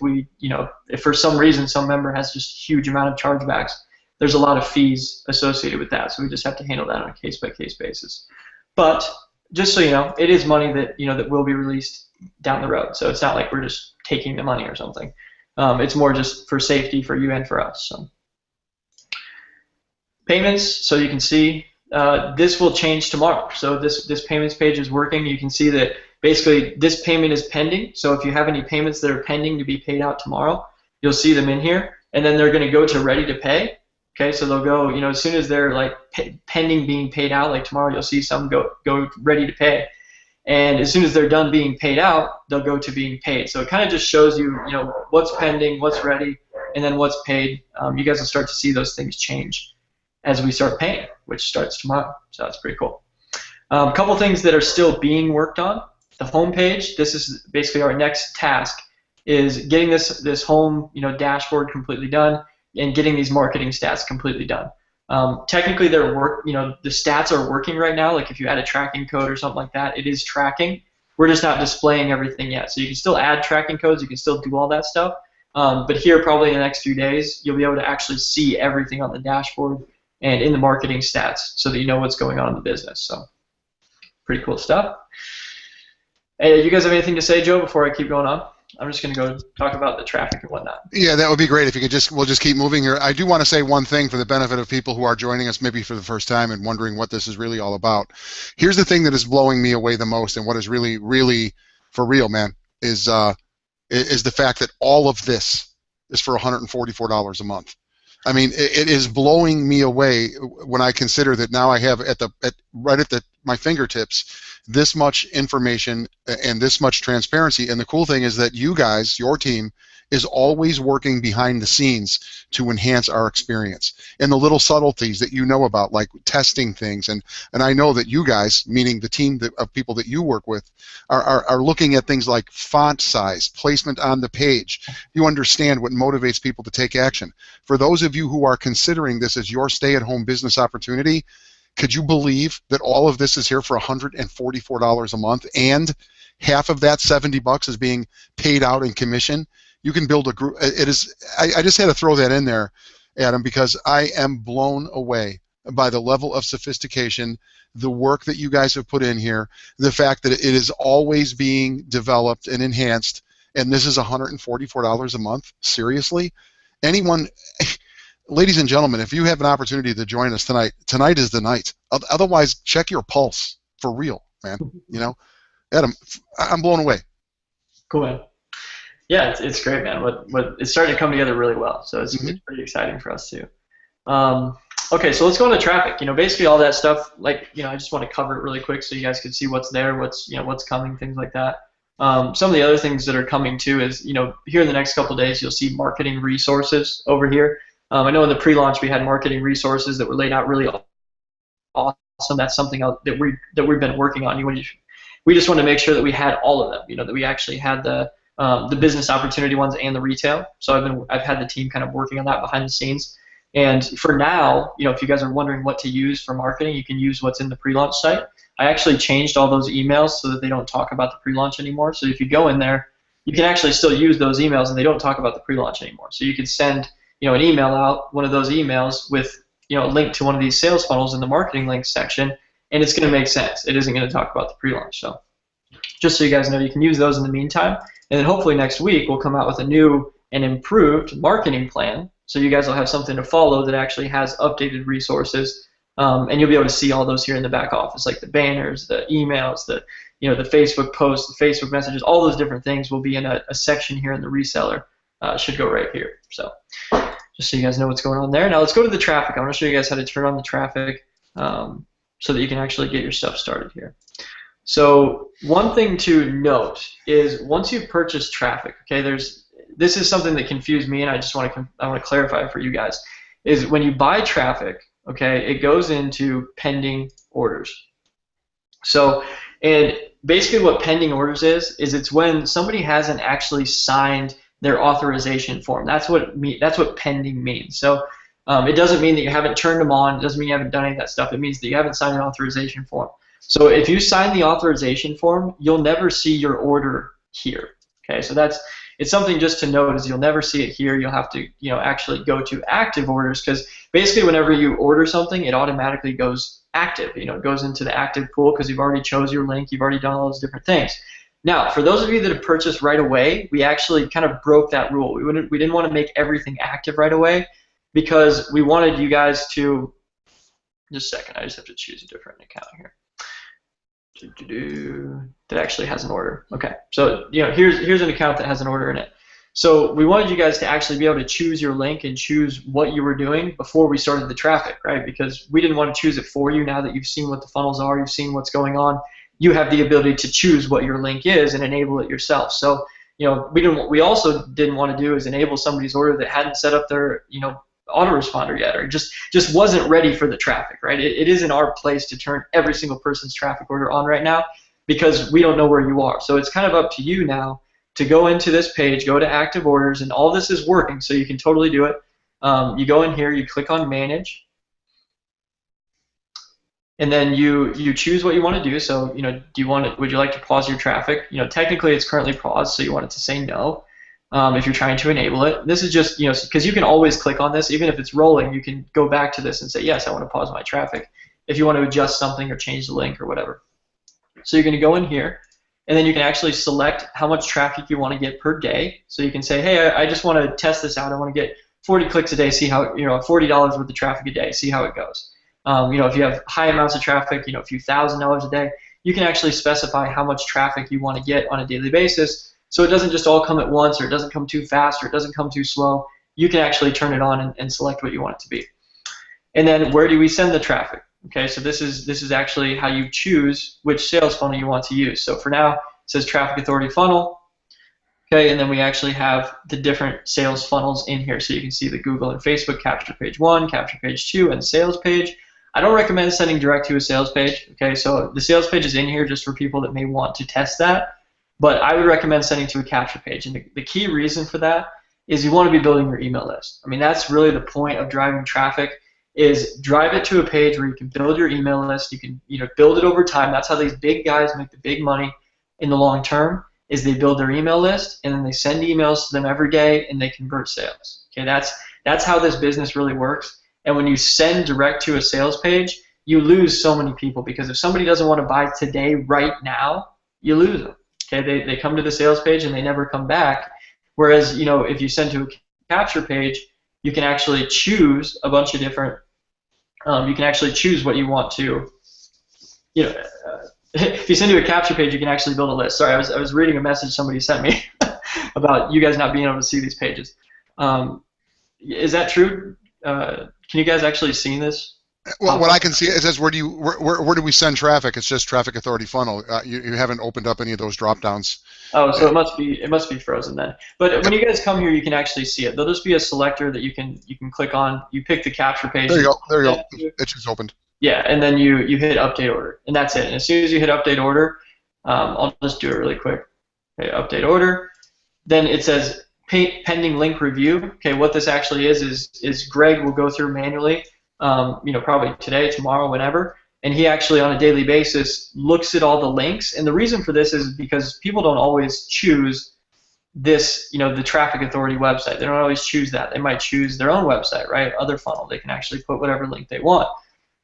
for some reason some member has just a huge amount of chargebacks, there's a lot of fees associated with that. So we just have to handle that on a case-by-case basis. But just so you know, it is money that that will be released down the road. So it's not like we're just taking the money or something. It's more just for safety for you and for us. So payments. So you can see this will change tomorrow. So this payments page is working. You can see that basically this payment is pending. So if you have any payments that are pending to be paid out tomorrow, you'll see them in here, and then they're going to go to ready to pay. Okay, so they'll go, as soon as they're like pending being paid out, like tomorrow you'll see some go ready to pay. And as soon as they're done being paid out, they'll go to being paid. So it kind of just shows you, what's pending, what's ready, and then what's paid. You guys will start to see those things change as we start paying, which starts tomorrow. So that's pretty cool. A couple things that are still being worked on. The home page. This is basically our next task, is getting this home dashboard completely done and getting these marketing stats completely done. Technically, the stats are working right now. Like if you add a tracking code or something like that, it is tracking. We're just not displaying everything yet. So you can still add tracking codes. You can still do all that stuff. But here, probably in the next few days, you'll be able to actually see everything on the dashboard and in the marketing stats, so that you know what's going on in the business. So pretty cool stuff. Hey, you guys have anything to say, Joe, before I keep going on? I'm just going to go talk about the traffic and whatnot. Yeah, that would be great if you could we'll just keep moving here. I do want to say one thing for the benefit of people who are joining us maybe for the first time and wondering what this is really all about. Here's the thing that is blowing me away the most, and what is really, really for real, man, is is the fact that all of this is for $144 a month. I mean, it is blowing me away when I consider that now I have right at my fingertips this much information and this much transparency. And the cool thing is that you guys, your team, is always working behind the scenes to enhance our experience. And the little subtleties that you know about, like testing things, and I know that you guys, meaning the team of people that you work with, are looking at things like font size, placement on the page. You understand what motivates people to take action. For those of you who are considering this as your stay-at-home business opportunity, could you believe that all of this is here for $144 a month, and half of that, $70, is being paid out in commission? You can build a group. It is. I just had to throw that in there, Adam, because I am blown away by the level of sophistication, the work that you guys have put in here, the fact that it is always being developed and enhanced, and this is $144 a month. Seriously? Anyone, ladies and gentlemen, if you have an opportunity to join us tonight, tonight is the night. Otherwise, check your pulse for real, man. You know, Adam, I'm blown away. Cool, man. Yeah, it's great, man. It's starting to come together really well, so it's pretty exciting for us too. Okay, so let's go into traffic. You know, basically all that stuff. Like, you know, I just want to cover it really quick so you guys can see what's there, what's coming, things like that. Some of the other things that are coming too is, you know, here in the next couple of days you'll see marketing resources over here. I know in the pre-launch we had marketing resources that were laid out really awesome. That's something that we've been working on. We just want to make sure that we had all of them. You know, that we actually had the business opportunity ones and the retail. So I've had the team kind of working on that behind the scenes. And for now, you know, if you guys are wondering what to use for marketing, you can use what's in the pre-launch site. I actually changed all those emails so that they don't talk about the pre-launch anymore. So if you go in there, you can actually still use those emails and they don't talk about the pre-launch anymore. So you can send, you know, an email out, one of those emails with, you know, a link to one of these sales funnels in the marketing links section, and it's going to make sense. It isn't going to talk about the pre-launch. So just so you guys know, you can use those in the meantime. And then hopefully next week we'll come out with a new and improved marketing plan, so you guys will have something to follow that actually has updated resources, and you'll be able to see all those here in the back office, like the banners, the emails, the Facebook posts, the Facebook messages, all those different things will be in a section here in the reseller. Should go right here. So just so you guys know what's going on there. Now let's go to the traffic. I want to show you guys how to turn on the traffic so that you can actually get your stuff started here. So one thing to note is once you purchase traffic, okay, this is something that confused me, and I just want to clarify for you guys, is when you buy traffic, okay, it goes into pending orders. So, and basically what pending orders is it's when somebody hasn't actually signed their authorization form. That's what pending means. So it doesn't mean that you haven't turned them on. It doesn't mean you haven't done any of that stuff. It means that you haven't signed an authorization form. So if you sign the authorization form, you'll never see your order here. Okay, so it's something just to note is you'll never see it here. You'll have to, you know, actually go to active orders, because basically whenever you order something, it automatically goes active. You know, it goes into the active pool because you've already chose your link, you've already done all those different things. Now, for those of you that have purchased right away, we actually kind of broke that rule. We didn't want to make everything active right away because we wanted you guys to. Just a second, I just have to choose a different account here. That actually has an order. Okay, so you know, here's an account that has an order in it. So we wanted you guys to actually be able to choose your link and choose what you were doing before we started the traffic, right? Because we didn't want to choose it for you. Now that you've seen what the funnels are, you've seen what's going on, you have the ability to choose what your link is and enable it yourself. So you know, we also didn't want to do is enable somebody's order that hadn't set up their, you know, autoresponder yet, or just wasn't ready for the traffic, right? It isn't our place to turn every single person's traffic order on right now because we don't know where you are. So it's kind of up to you now to go into this page, go to active orders, and all this is working, so you can totally do it. You go in here, you click on manage, and then you choose what you want to do. So, you know, would you like to pause your traffic? You know, technically it's currently paused, so you want it to say no. If you're trying to enable it. This is just, you know, because you can always click on this, even if it's rolling, you can go back to this and say, yes, I want to pause my traffic, if you want to adjust something or change the link or whatever. So you're going to go in here, and then you can actually select how much traffic you want to get per day. So you can say, hey, I just want to test this out. I want to get 40 clicks a day, see how, you know, $40 worth of traffic a day, see how it goes. You know, if you have high amounts of traffic, you know, a few $1,000s a day, you can actually specify how much traffic you want to get on a daily basis. So it doesn't just all come at once, or it doesn't come too fast, or it doesn't come too slow. You can actually turn it on and select what you want it to be. And then where do we send the traffic? Okay, so this is actually how you choose which sales funnel you want to use. So for now, it says Traffic Authority Funnel. Okay, and then we actually have the different sales funnels in here. So you can see the Google and Facebook capture page 1, capture page 2, and sales page. I don't recommend sending direct to a sales page. Okay, so the sales page is in here just for people that may want to test that. But I would recommend sending to a capture page. And the key reason for that is you want to be building your email list. I mean, that's really the point of driving traffic, is drive it to a page where you can build your email list. You can build it over time. That's how these big guys make the big money in the long term, is they build their email list and then they send emails to them every day and they convert sales. Okay, that's how this business really works. And when you send direct to a sales page, you lose so many people, because if somebody doesn't want to buy today, right now, you lose them. Okay, they come to the sales page and they never come back. Whereas, if you send to a capture page, you can actually choose a bunch of different. You can actually choose what you want to. If you send to a capture page, you can actually build a list. Sorry, I was reading a message somebody sent me about you guys not being able to see these pages. Is that true? Can you guys actually see this? Well, what I can see, it says where do we send traffic? It's just Traffic Authority Funnel. You haven't opened up any of those drop downs. Oh, so it must be frozen then. But when you guys come here, you can actually see it. There'll just be a selector that you can click on. You pick the capture page. There you go. There you go. It just opened. Yeah, and then you hit update order, and that's it. And as soon as you hit update order, I'll just do it really quick. Okay, update order. Then it says pending link review. Okay, what this actually is Greg will go through manually. Probably today, tomorrow, whenever, and he actually on a daily basis looks at all the links. And the reason for this is because people don't always choose this, the Traffic Authority website. They don't always choose that. They might choose their own website, right? Other funnel. They can actually put whatever link they want.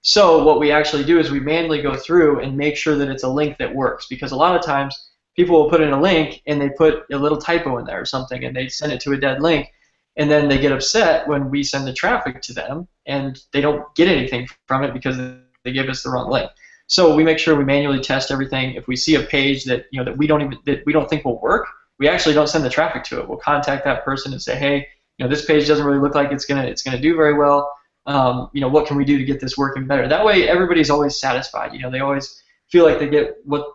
So what we actually do is we manually go through and make sure that it's a link that works, because a lot of times people will put in a link and they put a little typo in there or something, and they send it to a dead link. And then they get upset when we send the traffic to them and they don't get anything from it because they give us the wrong link. So we make sure we manually test everything. If we see a page that that we don't think will work, we actually don't send the traffic to it. We'll contact that person and say, hey, this page doesn't really look like it's gonna do very well. What can we do to get this working better? That way everybody's always satisfied. They always feel like they get what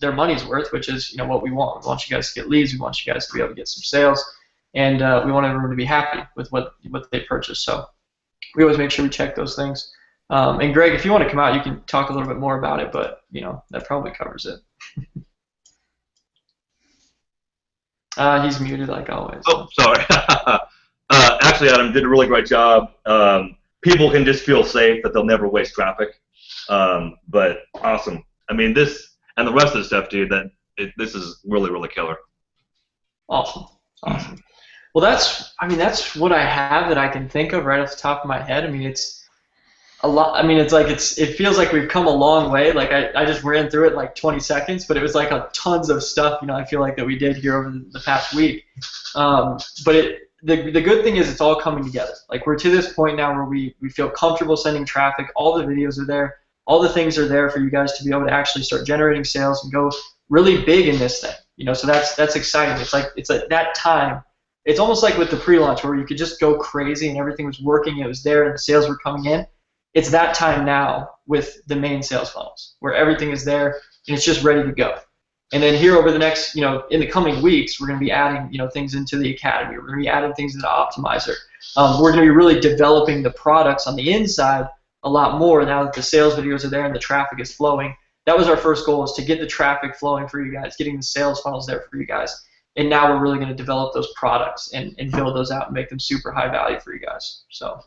their money's worth, which is what we want. We want you guys to get leads. We want you guys to be able to get some sales. And we want everyone to be happy with what they purchase. So we always make sure we check those things. And Greg, if you want to come out, you can talk a little bit more about it, but that probably covers it. He's muted like always. Oh, sorry. Actually, Adam did a really great job. People can just feel safe that they'll never waste traffic. But awesome. I mean, this and the rest of the stuff, dude. This is really, really killer. Awesome. Well, that's what I have that I can think of right off the top of my head. I mean, it's a lot. I mean, it feels like we've come a long way. Like I just ran through it in like 20 seconds, but it was like tons of stuff. I feel like that we did here over the past week. But the good thing is it's all coming together. Like we're to this point now where we feel comfortable sending traffic. All the videos are there. All the things are there for you guys to be able to actually start generating sales and go really big in this thing. So that's exciting. It's like that time. It's almost like with the pre-launch where you could just go crazy and everything was working, it was there, and the sales were coming in. It's that time now with the main sales funnels where everything is there and it's just ready to go. And then here over the next, in the coming weeks, we're going to be adding, things into the academy. We're going to be adding things into the optimizer. We're going to be really developing the products on the inside a lot more now that the sales videos are there and the traffic is flowing. That was our first goal, is to get the traffic flowing for you guys, getting the sales funnels there for you guys. And now we're really going to develop those products and build those out and make them super high value for you guys. So,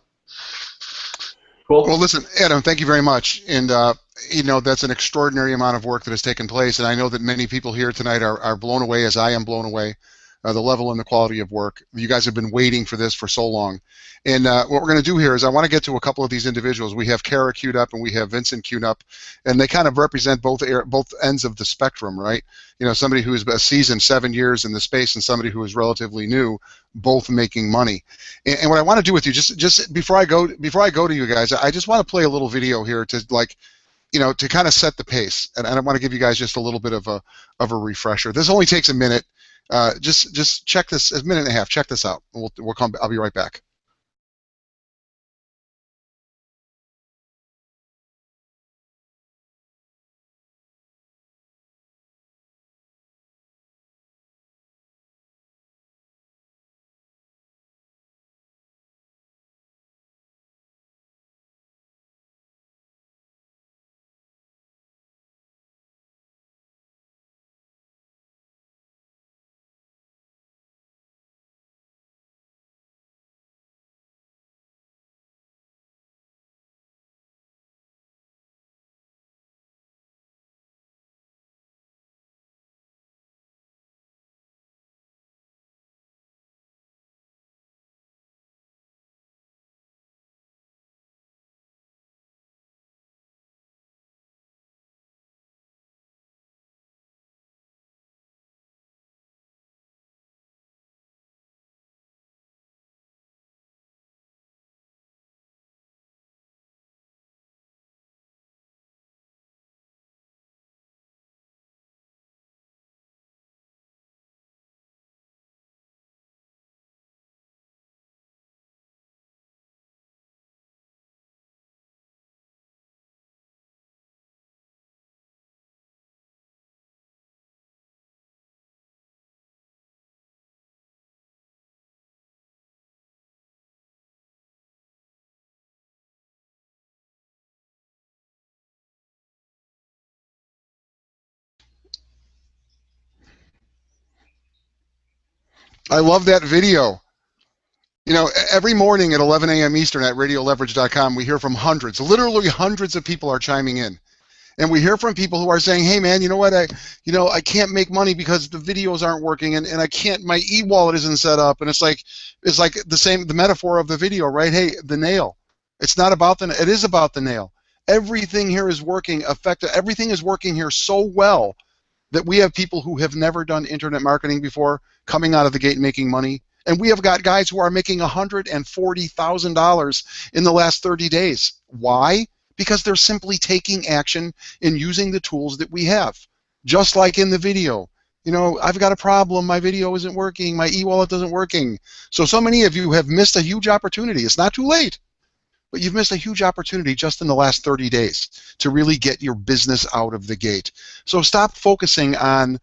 cool. Well, listen, Adam, thank you very much. And, that's an extraordinary amount of work that has taken place. And I know that many people here tonight are blown away, as I am blown away, the level and the quality of work. You guys have been waiting for this for so long. And what we're going to do here is I want to get to a couple of these individuals. We have Kara queued up and we have Vincent queued up, and they kind of represent both ends of the spectrum, right? Somebody who is a seasoned 7 years in the space and somebody who is relatively new, both making money. And what I want to do with you, just before I go to you guys, I just want to play a little video here to to kind of set the pace. And I want to give you guys just a little bit of a refresher. This only takes a minute. Just check this, a minute and a half. Check this out. We'll come. I'll be right back. I love that video. You know, every morning at 11 a.m. Eastern at radioleverage.com, we hear from hundreds, literally hundreds of people are chiming in. And we hear from people who are saying, hey man, you know what, I can't make money because the videos aren't working, and I can't, my e-wallet isn't set up. And it's like the metaphor of the video, right? Hey, the nail. It's not about it is about the nail. Everything here is working everything is working here so well that we have people who have never done internet marketing before coming out of the gate and making money. And we have got guys who are making $140,000 in the last 30 days. Why? Because they're simply taking action and using the tools that we have. Just like in the video. You know, I've got a problem, my video isn't working, my e-wallet isn't working. So many of you have missed a huge opportunity. It's not too late, but you've missed a huge opportunity just in the last 30 days to really get your business out of the gate. So stop focusing on,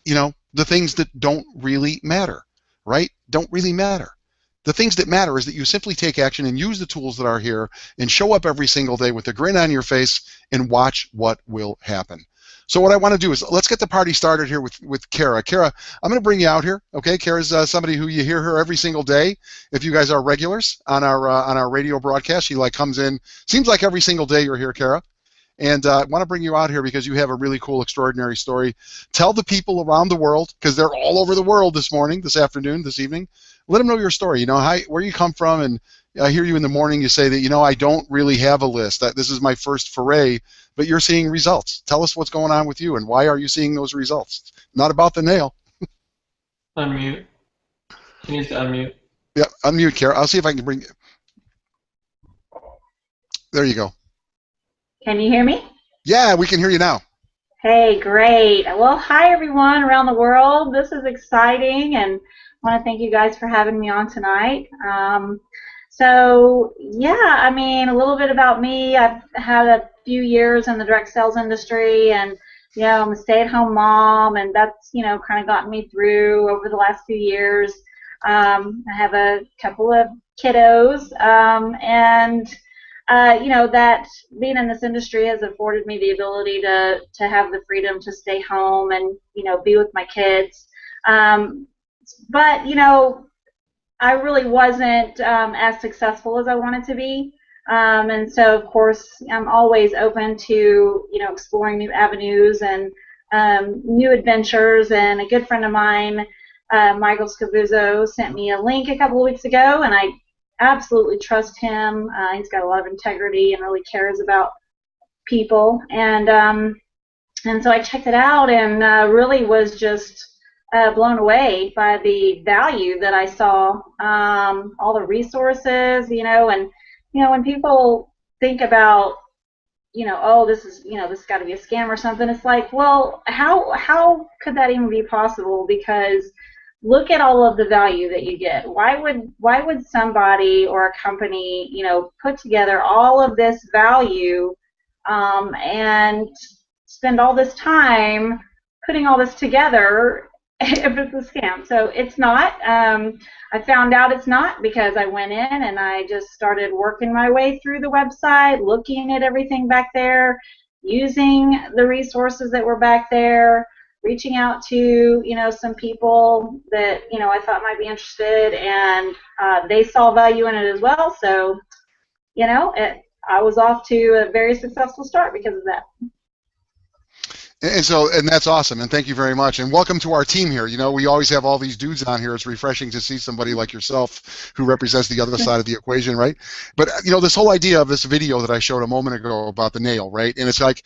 you know, the things that don't really matter, right? Don't really matter. The things that matter is that you simply take action and use the tools that are here and show up every single day with a grin on your face and watch what will happen. So what I want to do is let's get the party started here with Kara. Kara, I'm going to bring you out here. Okay, Kara's somebody who you hear her every single day. If you guys are regulars on our radio broadcast, she comes in. Seems like every single day you're here, Kara. And I want to bring you out here because you have a really cool, extraordinary story. Tell the people around the world, because they're all over the world this morning, this afternoon, this evening. Let them know your story. You know, where you come from, and I hear you in the morning. You say that, you know, I don't really have a list. That this is my first foray, but you're seeing results. Tell us what's going on with you, and why are you seeing those results? Not about the nail. Unmute. You need to unmute. Yeah, unmute, Kara. I'll see if I can bring. There you go. Can you hear me? Yeah, we can hear you now. Hey, great. Well, hi everyone around the world. This is exciting, and I want to thank you guys for having me on tonight. So yeah, I mean, a little bit about me. I've had a few years in the direct sales industry, and you know, I'm a stay-at-home mom, and that's, you know, kind of gotten me through over the last few years. I have a couple of kiddos, and you know, that being in this industry has afforded me the ability to have the freedom to stay home and, you know, be with my kids. But, you know, I really wasn't as successful as I wanted to be. And so, of course, I'm always open to, you know, exploring new avenues and new adventures. And a good friend of mine, Michael Scavuzzo, sent me a link a couple of weeks ago, and I absolutely trust him. He's got a lot of integrity and really cares about people. And so I checked it out and really was just blown away by the value that I saw, all the resources, you know, and, you know, when people think about, oh, this is, this has got to be a scam or something. It's like, well, how could that even be possible? Because look at all of the value that you get. Why would somebody or a company, put together all of this value and spend all this time putting all this together if it's a scam? So it's not. I found out it's not because I went in and I just started working my way through the website, looking at everything back there, using the resources that were back there, reaching out to some people that I thought might be interested, and they saw value in it as well. So I was off to a very successful start because of that. And that's awesome, and thank you very much, and welcome to our team here. We always have all these dudes on here. It's refreshing to see somebody like yourself who represents the other side of the equation, right? But this whole idea of this video that I showed a moment ago about the nail, right? And it's like,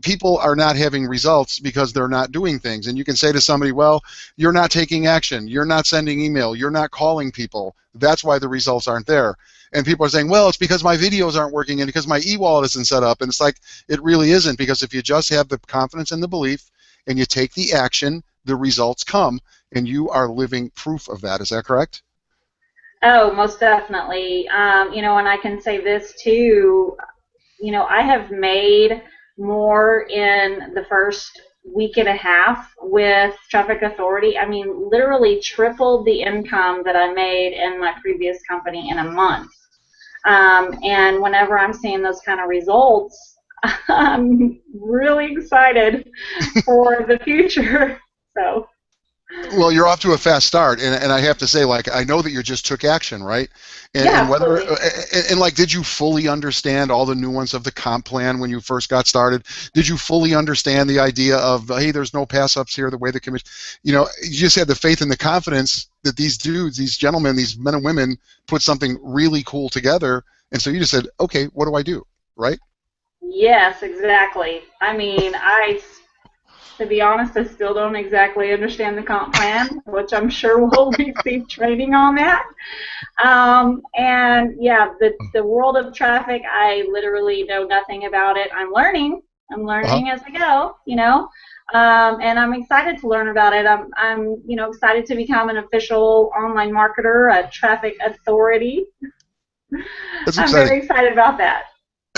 people are not having results because they're not doing things. And you can say to somebody, well, you're not taking action, you're not sending email, you're not calling people. That's why the results aren't there. And people are saying, well, it's because my videos aren't working and because my e-wallet isn't set up. And it's like, it really isn't, because if you just have the confidence and the belief and you take the action, the results come, and you are living proof of that. Is that correct? Oh, most definitely. And I can say this too, I have made more in the first week and a half with Traffic Authority. I mean, literally tripled the income that I made in my previous company in a month. And whenever I'm seeing those kind of results, I'm really excited for the future. So. Well, you're off to a fast start, and I have to say, I know that you just took action, right? And, yeah, and whether absolutely. did you fully understand all the nuance of the comp plan when you first got started? Did you fully understand the idea of, hey, there's no pass-ups here, the way the commission, you just had the faith and the confidence that these dudes, these gentlemen, these men and women put something really cool together, and so you just said, okay, what do I do, right? Yes, exactly. I mean, to be honest, I still don't exactly understand the comp plan, which I'm sure we'll receive training on that. And yeah, the world of traffic, I literally know nothing about it. I'm learning as I go, and I'm excited to learn about it. I'm excited to become an official online marketer, a traffic authority. That's I'm exciting. very excited about that.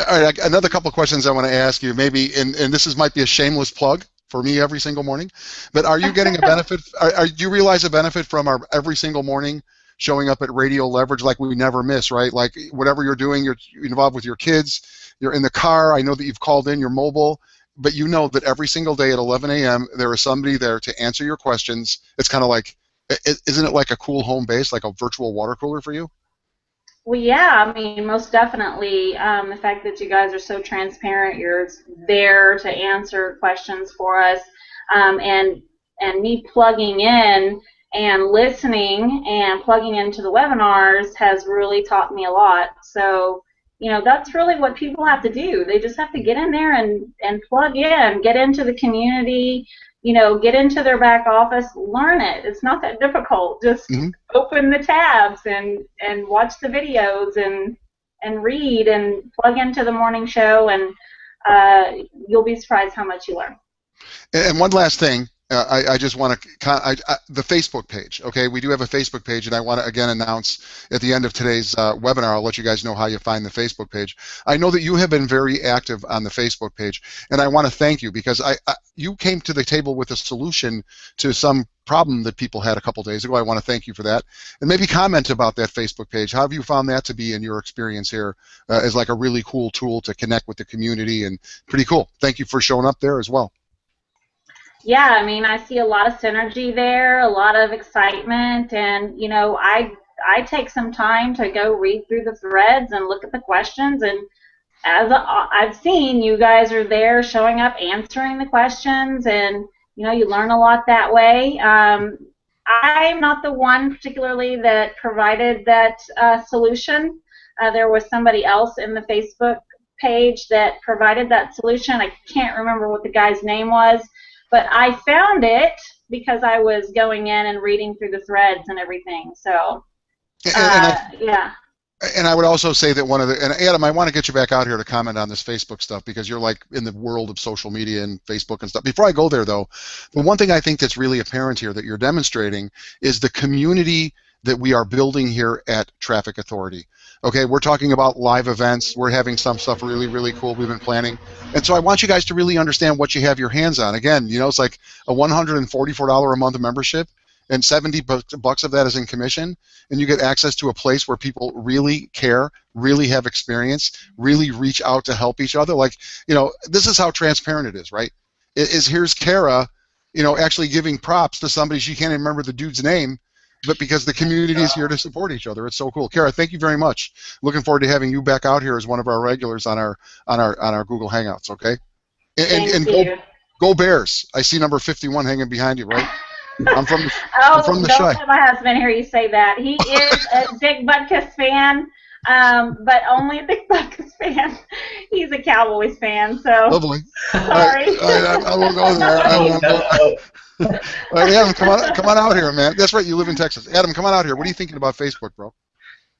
All right, another couple of questions I want to ask you, maybe, and this might be a shameless plug for me every single morning, but are you getting a benefit? Do you realize a benefit from our every single morning showing up at Radio Leverage like we never miss, right? Like whatever you're doing, you're involved with your kids, you're in the car, I know that you've called in, you're mobile, but you know that every single day at 11 a.m. there is somebody there to answer your questions. It's kind of like, isn't it like a cool home base, like a virtual water cooler for you? Well, yeah, I mean, most definitely. The fact that you guys are so transparent, you're there to answer questions for us, and me plugging in and listening and plugging into the webinars has really taught me a lot. So, that's really what people have to do. They just have to get in there and plug in, get into the community, get into their back office, learn it. It's not that difficult. Just open the tabs and watch the videos and read and plug into the morning show, and you'll be surprised how much you learn. And one last thing, I just want to, the Facebook page, okay? We do have a Facebook page, and I want to, again, announce at the end of today's webinar, I'll let you guys know how you find the Facebook page. I know that you have been very active on the Facebook page, and I want to thank you because you came to the table with a solution to some problem that people had a couple days ago. I want to thank you for that. And maybe comment about that Facebook page. How have you found that to be in your experience here as like a really cool tool to connect with the community, and pretty cool. Thank you for showing up there as well. Yeah, I mean, I see a lot of synergy there, a lot of excitement, and I take some time to go read through the threads and look at the questions, and as I've seen, you guys are there showing up, answering the questions, and you learn a lot that way. I'm not the one particularly that provided that solution. There was somebody else in the Facebook page that provided that solution. I can't remember what the guy's name was. But I found it because I was going in and reading through the threads and everything. So, yeah. And I would also say that and Adam, I want to get you back out here to comment on this Facebook stuff because you're like in the world of social media and Facebook and stuff. Before I go there though, the one thing I think that's really apparent here that you're demonstrating is the community that we are building here at Traffic Authority. Okay, we're talking about live events. We're having some stuff really, really cool we've been planning. And so I want you guys to really understand what you have your hands on. Again, you know, it's like a $144 a month membership, and $70 of that is in commission, and you get access to a place where people really care, really have experience, really reach out to help each other. Like, you know, this is how transparent it is, right? Here's Kara, you know, actually giving props to somebody she can't even remember the dude's name, but because the community is here to support each other. It's so cool. Kara, thank you very much. Looking forward to having you back out here as one of our regulars on our Google Hangouts. Okay, and go Bears. I see number 51 hanging behind you, right? I'm from the don't let my husband hear you say that. He is a Dick Butkus fan, but only a Dick Butkus fan. He's a Cowboys fan, so lovely. Sorry. I won't go there. Adam, come on out here, man. That's right, you live in Texas. Adam, come on out here. What are you thinking about Facebook, bro?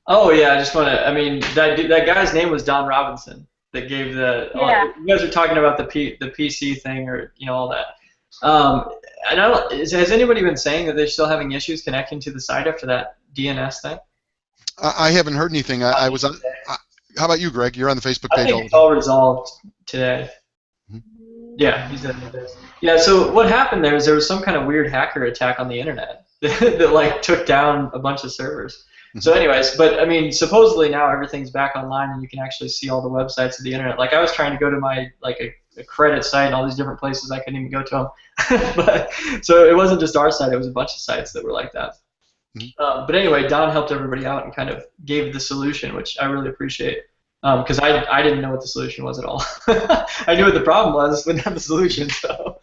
Oh yeah, I just want to. I mean, that guy's name was Don Robinson that gave the. Yeah. You guys are talking about the PC thing, or all that. And has anybody been saying that they're still having issues connecting to the site after that DNS thing? I haven't heard anything. I was on. How about you, Greg? You're on the Facebook page. I think it's all resolved today. Mm-hmm. Yeah, he said it is. Yeah. So what happened there is there was some kind of weird hacker attack on the internet that like took down a bunch of servers. Mm-hmm. So anyways, but I mean, supposedly now everything's back online and you can actually see all the websites of the internet. Like I was trying to go to my a credit site and all these different places I couldn't even go to them. But so it wasn't just our site; it was a bunch of sites that were like that. Mm-hmm. But anyway, Don helped everybody out and kind of gave the solution, which I really appreciate. Because I didn't know what the solution was at all. I knew what the problem was, but not the solution. So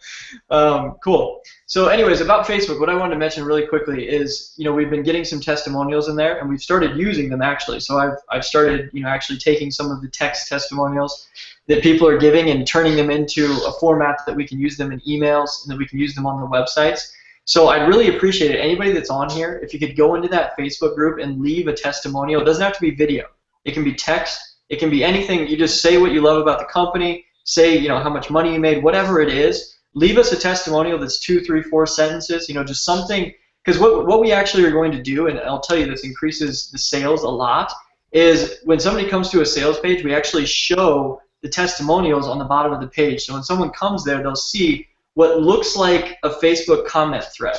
cool. So anyways, about Facebook, what I wanted to mention really quickly is, we've been getting some testimonials in there, and we've started using them actually. So I've started, actually taking some of the text testimonials that people are giving and turning them into a format that we can use them in emails and that we can use them on the websites. So I'd really appreciate it. Anybody that's on here, if you could go into that Facebook group and leave a testimonial. It doesn't have to be video. It can be text. It can be anything. You just say what you love about the company, say how much money you made, whatever it is. Leave us a testimonial that's 2, 3, 4 sentences, just something. Because what we actually are going to do, and I'll tell you this increases the sales a lot, is when somebody comes to a sales page, we actually show the testimonials on the bottom of the page. So when someone comes there, they'll see what looks like a Facebook comment thread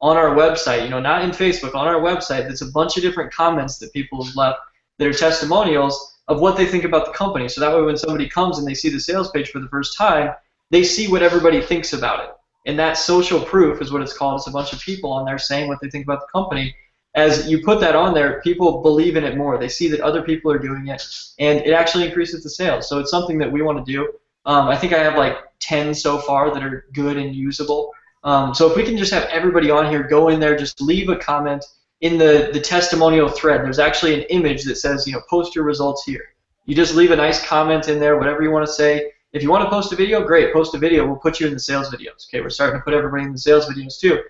on our website, not in Facebook, on our website. That's a bunch of different comments that people have left that are testimonials of what they think about the company. So that way when somebody comes and they see the sales page for the first time, they see what everybody thinks about it. And that social proof is what it's called. It's a bunch of people on there saying what they think about the company. As you put that on there, people believe in it more. They see that other people are doing it, and it actually increases the sales. So it's something that we want to do. I think I have like 10 so far that are good and usable. So if we can just have everybody on here go in there, just leave a comment. In the testimonial thread, there's actually an image that says, post your results here. You just leave a nice comment in there, whatever you want to say. If you want to post a video, great, post a video. We'll put you in the sales videos. Okay, we're starting to put everybody in the sales videos too.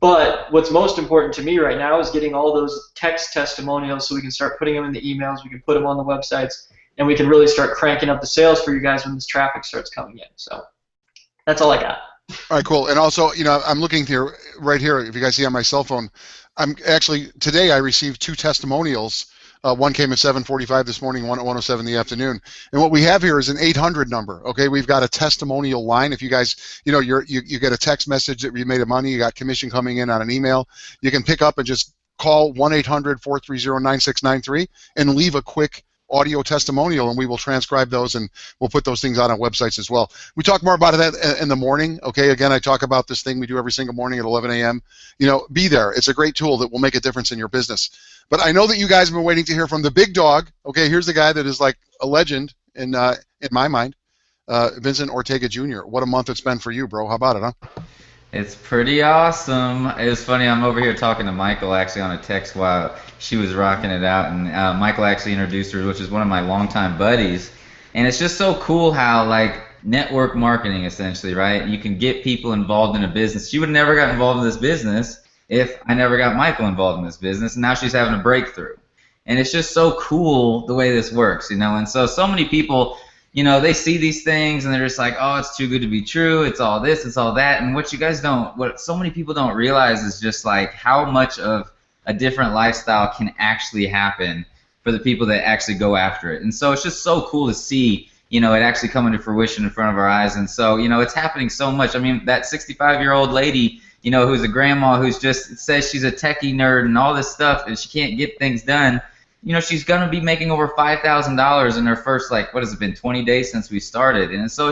But what's most important to me right now is getting all those text testimonials so we can start putting them in the emails, we can put them on the websites, and we can really start cranking up the sales for you guys when this traffic starts coming in. So that's all I got. All right, cool. And also, I'm looking here, right here, if you guys see on my cell phone, today I received 2 testimonials. One came at 7:45 this morning, one at 1:07 in the afternoon. And what we have here is an 800 number. Okay, we've got a testimonial line. If you guys, you get a text message that you made money, you got commission coming in on an email, you can pick up and just call 1-800-430-9693 and leave a quick audio testimonial, and we will transcribe those and we'll put those things on our websites as well. We talk more about that in the morning. Okay, again, I talk about this thing we do every single morning at 11 a.m. Be there. It's a great tool that will make a difference in your business. But I know that you guys have been waiting to hear from the big dog. Okay, here's the guy that is like a legend in my mind, Vincent Ortega Jr. What a month it's been for you, bro. How about it, huh? It's pretty awesome. It was funny, I'm over here talking to Michael actually on a text while she was rocking it out, and Michael actually introduced her, which is one of my longtime buddies. And it's just so cool how, like, network marketing essentially, right? You can get people involved in a business. She would have never got involved in this business if I never got Michael involved in this business, and now she's having a breakthrough. And it's just so cool the way this works, you know. And so many people, you know, they see these things and they're just like, oh, it's too good to be true. It's all this, it's all that. And what so many people don't realize is just like how much of a different lifestyle can actually happen for the people that actually go after it. And so it's just so cool to see, you know, it actually coming to fruition in front of our eyes. And so, you know, it's happening so much. I mean, that 65-year-old lady, you know, who's a grandma who's just says she's a techie nerd and all this stuff and she can't get things done. You know, she's going to be making over $5,000 in her first, like, what has it been, 20 days since we started. And so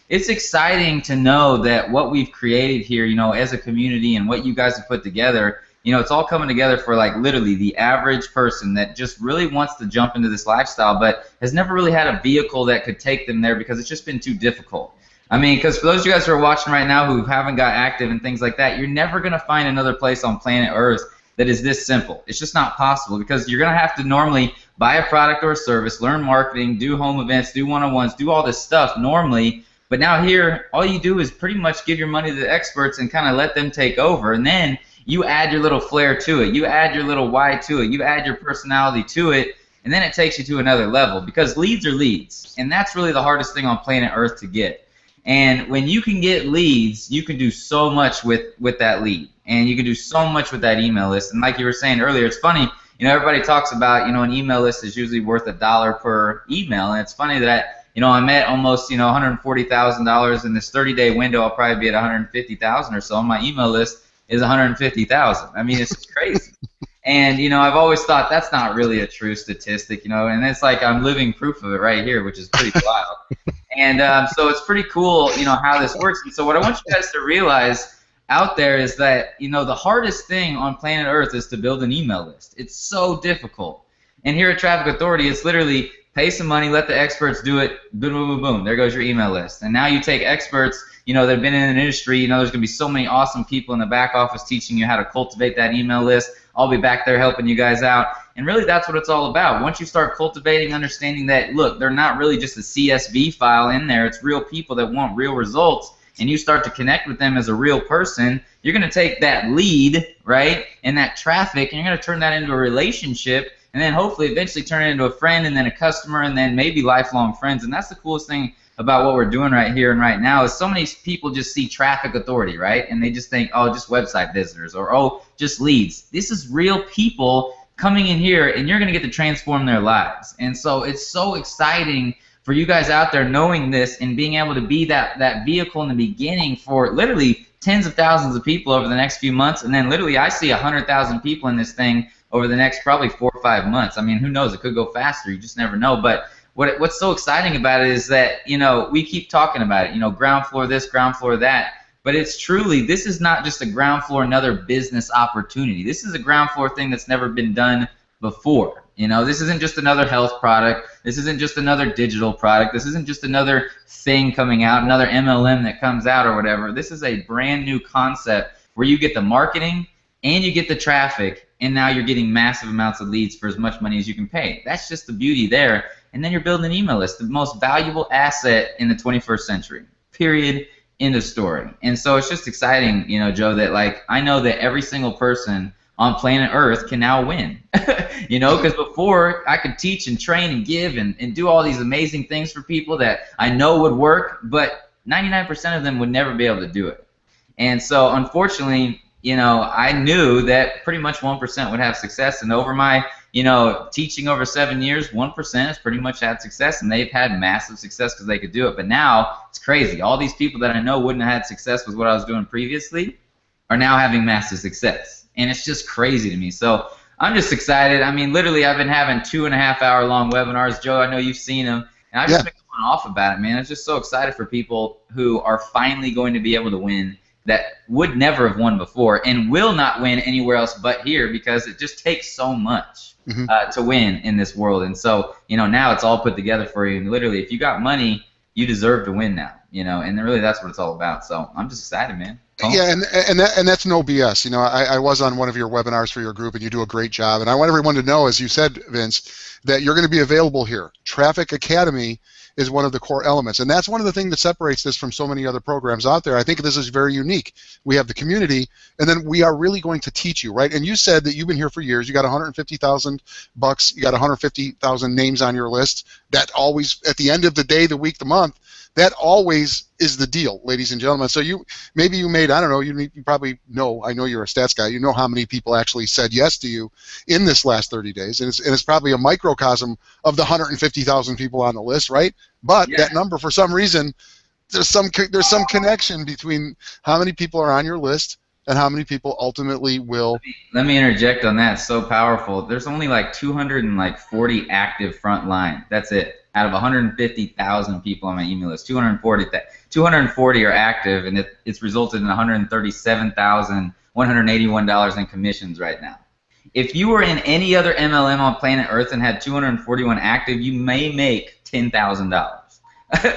it's exciting to know that what we've created here, you know, as a community and what you guys have put together, you know, it's all coming together for, like, literally the average person that just really wants to jump into this lifestyle but has never really had a vehicle that could take them there because it's just been too difficult. I mean, because for those of you guys who are watching right now who haven't got active and things like that, you're never going to find another place on planet Earth that is this simple. It's just not possible because you're going to have to normally buy a product or a service, learn marketing, do home events, do one-on-ones, do all this stuff normally. But now here, all you do is pretty much give your money to the experts and kind of let them take over. And then you add your little flair to it. You add your little why to it. You add your personality to it. And then it takes you to another level because leads are leads. And that's really the hardest thing on planet Earth to get. And when you can get leads, you can do so much with that lead. And you can do so much with that email list. And like you were saying earlier, it's funny, you know, everybody talks about, you know, an email list is usually worth $1 per email. And it's funny that, you know, I'm at almost, you know, $140,000 in this 30-day window. I'll probably be at $150,000 or so. And my email list is $150,000. I mean, it's just crazy. And, you know, I've always thought that's not really a true statistic, you know, and it's like I'm living proof of it right here, which is pretty wild. And so it's pretty cool, you know, how this works. And so what I want you guys to realize out there is that, you know, the hardest thing on planet Earth is to build an email list. It's so difficult. And here at Traffic Authority, it's literally pay some money, let the experts do it, boom, boom, boom, boom. There goes your email list. And now you take experts, you know, that have been in an industry, you know, there's going to be so many awesome people in the back office teaching you how to cultivate that email list. I'll be back there helping you guys out. And really that's what it's all about. Once you start cultivating, understanding that, look, they're not really just a CSV file in there. It's real people that want real results. And you start to connect with them as a real person, you're going to take that lead, right, and that traffic, and you're going to turn that into a relationship, and then hopefully eventually turn it into a friend and then a customer and then maybe lifelong friends. And that's the coolest thing about what we're doing right here and right now is so many people just see Traffic Authority, right, and they just think, oh, just website visitors or, oh, just leads. This is real people coming in here, and you're going to get to transform their lives. And so it's so exciting for you guys out there knowing this and being able to be that vehicle in the beginning for literally tens of thousands of people over the next few months, and then literally I see 100,000 people in this thing over the next probably 4 or 5 months. I mean, who knows? It could go faster. You just never know. But what's so exciting about it is that, you know, we keep talking about it, you know, ground floor this, ground floor that, but it's truly, this is not just a ground floor, another business opportunity. This is a ground floor thing that's never been done before. You know, this isn't just another health product. This isn't just another digital product. This isn't just another thing coming out, another MLM that comes out or whatever. This is a brand new concept where you get the marketing and you get the traffic, and now you're getting massive amounts of leads for as much money as you can pay. That's just the beauty there. And then you're building an email list, the most valuable asset in the 21st century, period, end of story. And so it's just exciting, you know, Joe, that like I know that every single person on planet Earth can now win. You know, because before I could teach and train and give and do all these amazing things for people that I know would work, but 99% of them would never be able to do it. And so unfortunately, you know, I knew that pretty much 1% would have success, and over my, you know, teaching over 7 years, 1% has pretty much had success, and they've had massive success because they could do it. But now it's crazy. All these people that I know wouldn't have had success with what I was doing previously are now having massive success. And it's just crazy to me. So I'm just excited. I mean, literally, I've been having 2.5-hour long webinars. Joe, I know you've seen them. And I've just been going off about it, man. I'm just so excited for people who are finally going to be able to win that would never have won before and will not win anywhere else but here, because it just takes so much to win in this world. And so, you know, now it's all put together for you. And literally, if you got money, you deserve to win now, you know, and really that's what it's all about. So I'm just excited, man. Yeah, and that's no BS. You know, I was on one of your webinars for your group, and you do a great job. And I want everyone to know, as you said, Vince, that you're going to be available here. Traffic Academy is one of the core elements. And that's one of the things that separates this from so many other programs out there. I think this is very unique. We have the community, and then we are really going to teach you, right? And you said that you've been here for years. You got $150,000. You got 150,000 names on your list. That always, at the end of the day, the week, the month, that always is the deal, ladies and gentlemen. So maybe you made, I don't know, you probably know, I know you're a stats guy, you know how many people actually said yes to you in this last 30 days, and it's probably a microcosm of the 150,000 people on the list, right? But that number, for some reason, there's some connection between how many people are on your list and how many people ultimately will. Let me interject on that. It's so powerful. There's only like 240 active frontline. That's it. Out of 150,000 people on my email list, 240 are active, and it's resulted in $137,181 in commissions right now. If you were in any other MLM on planet Earth and had 241 active, you may make $10,000.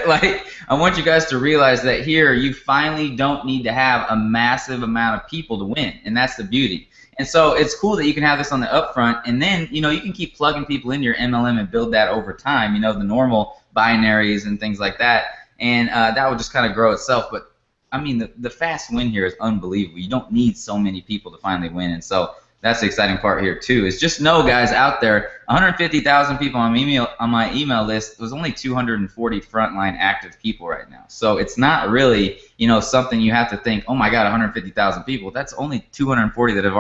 Like, I want you guys to realize that here you finally don't need to have a massive amount of people to win, and that's the beauty. And so it's cool that you can have this on the upfront, and then you can keep plugging people into your MLM and build that over time. The normal binaries and things like that, and that will just kind of grow itself. But I mean, the fast win here is unbelievable. You don't need so many people to finally win, and so that's the exciting part here too. Is just know, guys out there, 150,000 people on my email list. There's only 240 frontline active people right now. So it's not really something you have to think, oh my God, 150,000 people. That's only 240 that have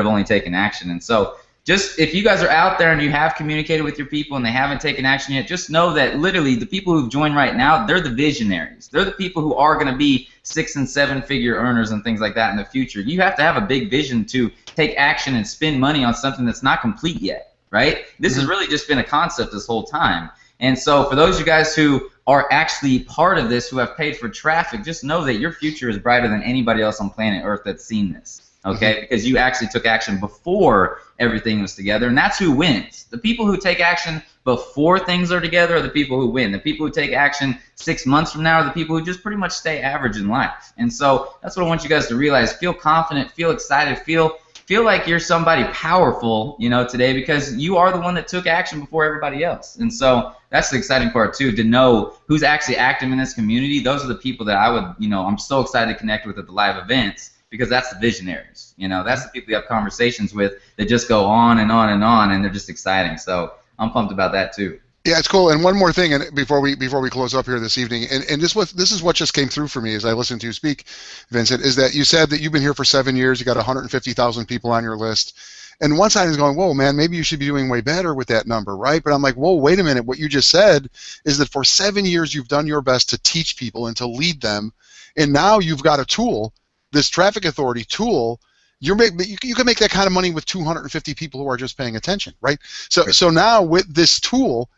only taken action. And so just if you guys are out there and you have communicated with your people and they haven't taken action yet, just know that literally the people who've joined right now, they're the visionaries. They're the people who are going to be 6- and 7-figure earners and things like that in the future. You have to have a big vision to take action and spend money on something that's not complete yet, right? This has really just been a concept this whole time. And so for those of you guys who are actually part of this, who have paid for traffic, just know that your future is brighter than anybody else on planet Earth that's seen this. Okay, because you actually took action before everything was together, and that's who wins. The people who take action before things are together are the people who win. The people who take action 6 months from now are the people who just pretty much stay average in life. And so that's what I want you guys to realize. Feel confident, feel excited, feel like you're somebody powerful, today, because you are the one that took action before everybody else. And so that's the exciting part too, to know who's actually active in this community. Those are the people that I would, I'm so excited to connect with at the live events. Because that's the visionaries, that's the people you have conversations with that just go on and on and on, and they're just exciting. So I'm pumped about that too. Yeah, it's cool. And one more thing, and before we close up here this evening, and this is what just came through for me as I listened to you speak, Vincent, is that you said that you've been here for 7 years, you got 150,000 people on your list, and one side is going, whoa, man, maybe you should be doing way better with that number, right? But I'm like, whoa, wait a minute. What you just said is that for 7 years you've done your best to teach people and to lead them, and now you've got a tool. This traffic authority tool, you can make that kind of money with 250 people who are just paying attention, right? So now with this tool,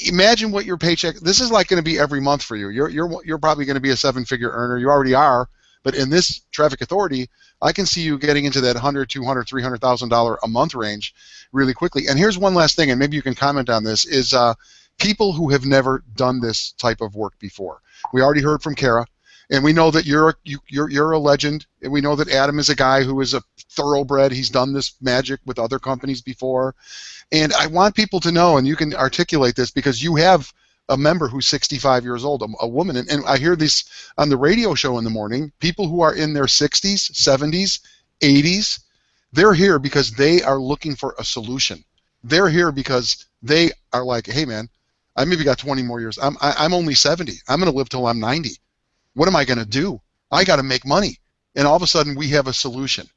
imagine what your paycheck. This is like going to be every month for you. You're probably going to be a 7-figure earner. You already are, but in this traffic authority, I can see you getting into that $100,000, $200,000, $300,000 a month range really quickly. And here's one last thing, and maybe you can comment on this: is people who have never done this type of work before. We already heard from Kara. And we know that you're a legend, and we know that Adam is a guy who is a thoroughbred. He's done this magic with other companies before. And I want people to know, and you can articulate this because you have a member who's 65 years old, a woman. And I hear this on the radio show in the morning, people who are in their 60s, 70s, 80s, they're here because they are looking for a solution. They're here because they are like, hey, man, I maybe got 20 more years. I'm only 70. I'm going to live till I'm 90. What am I going to do? I got to make money. And all of a sudden, we have a solution.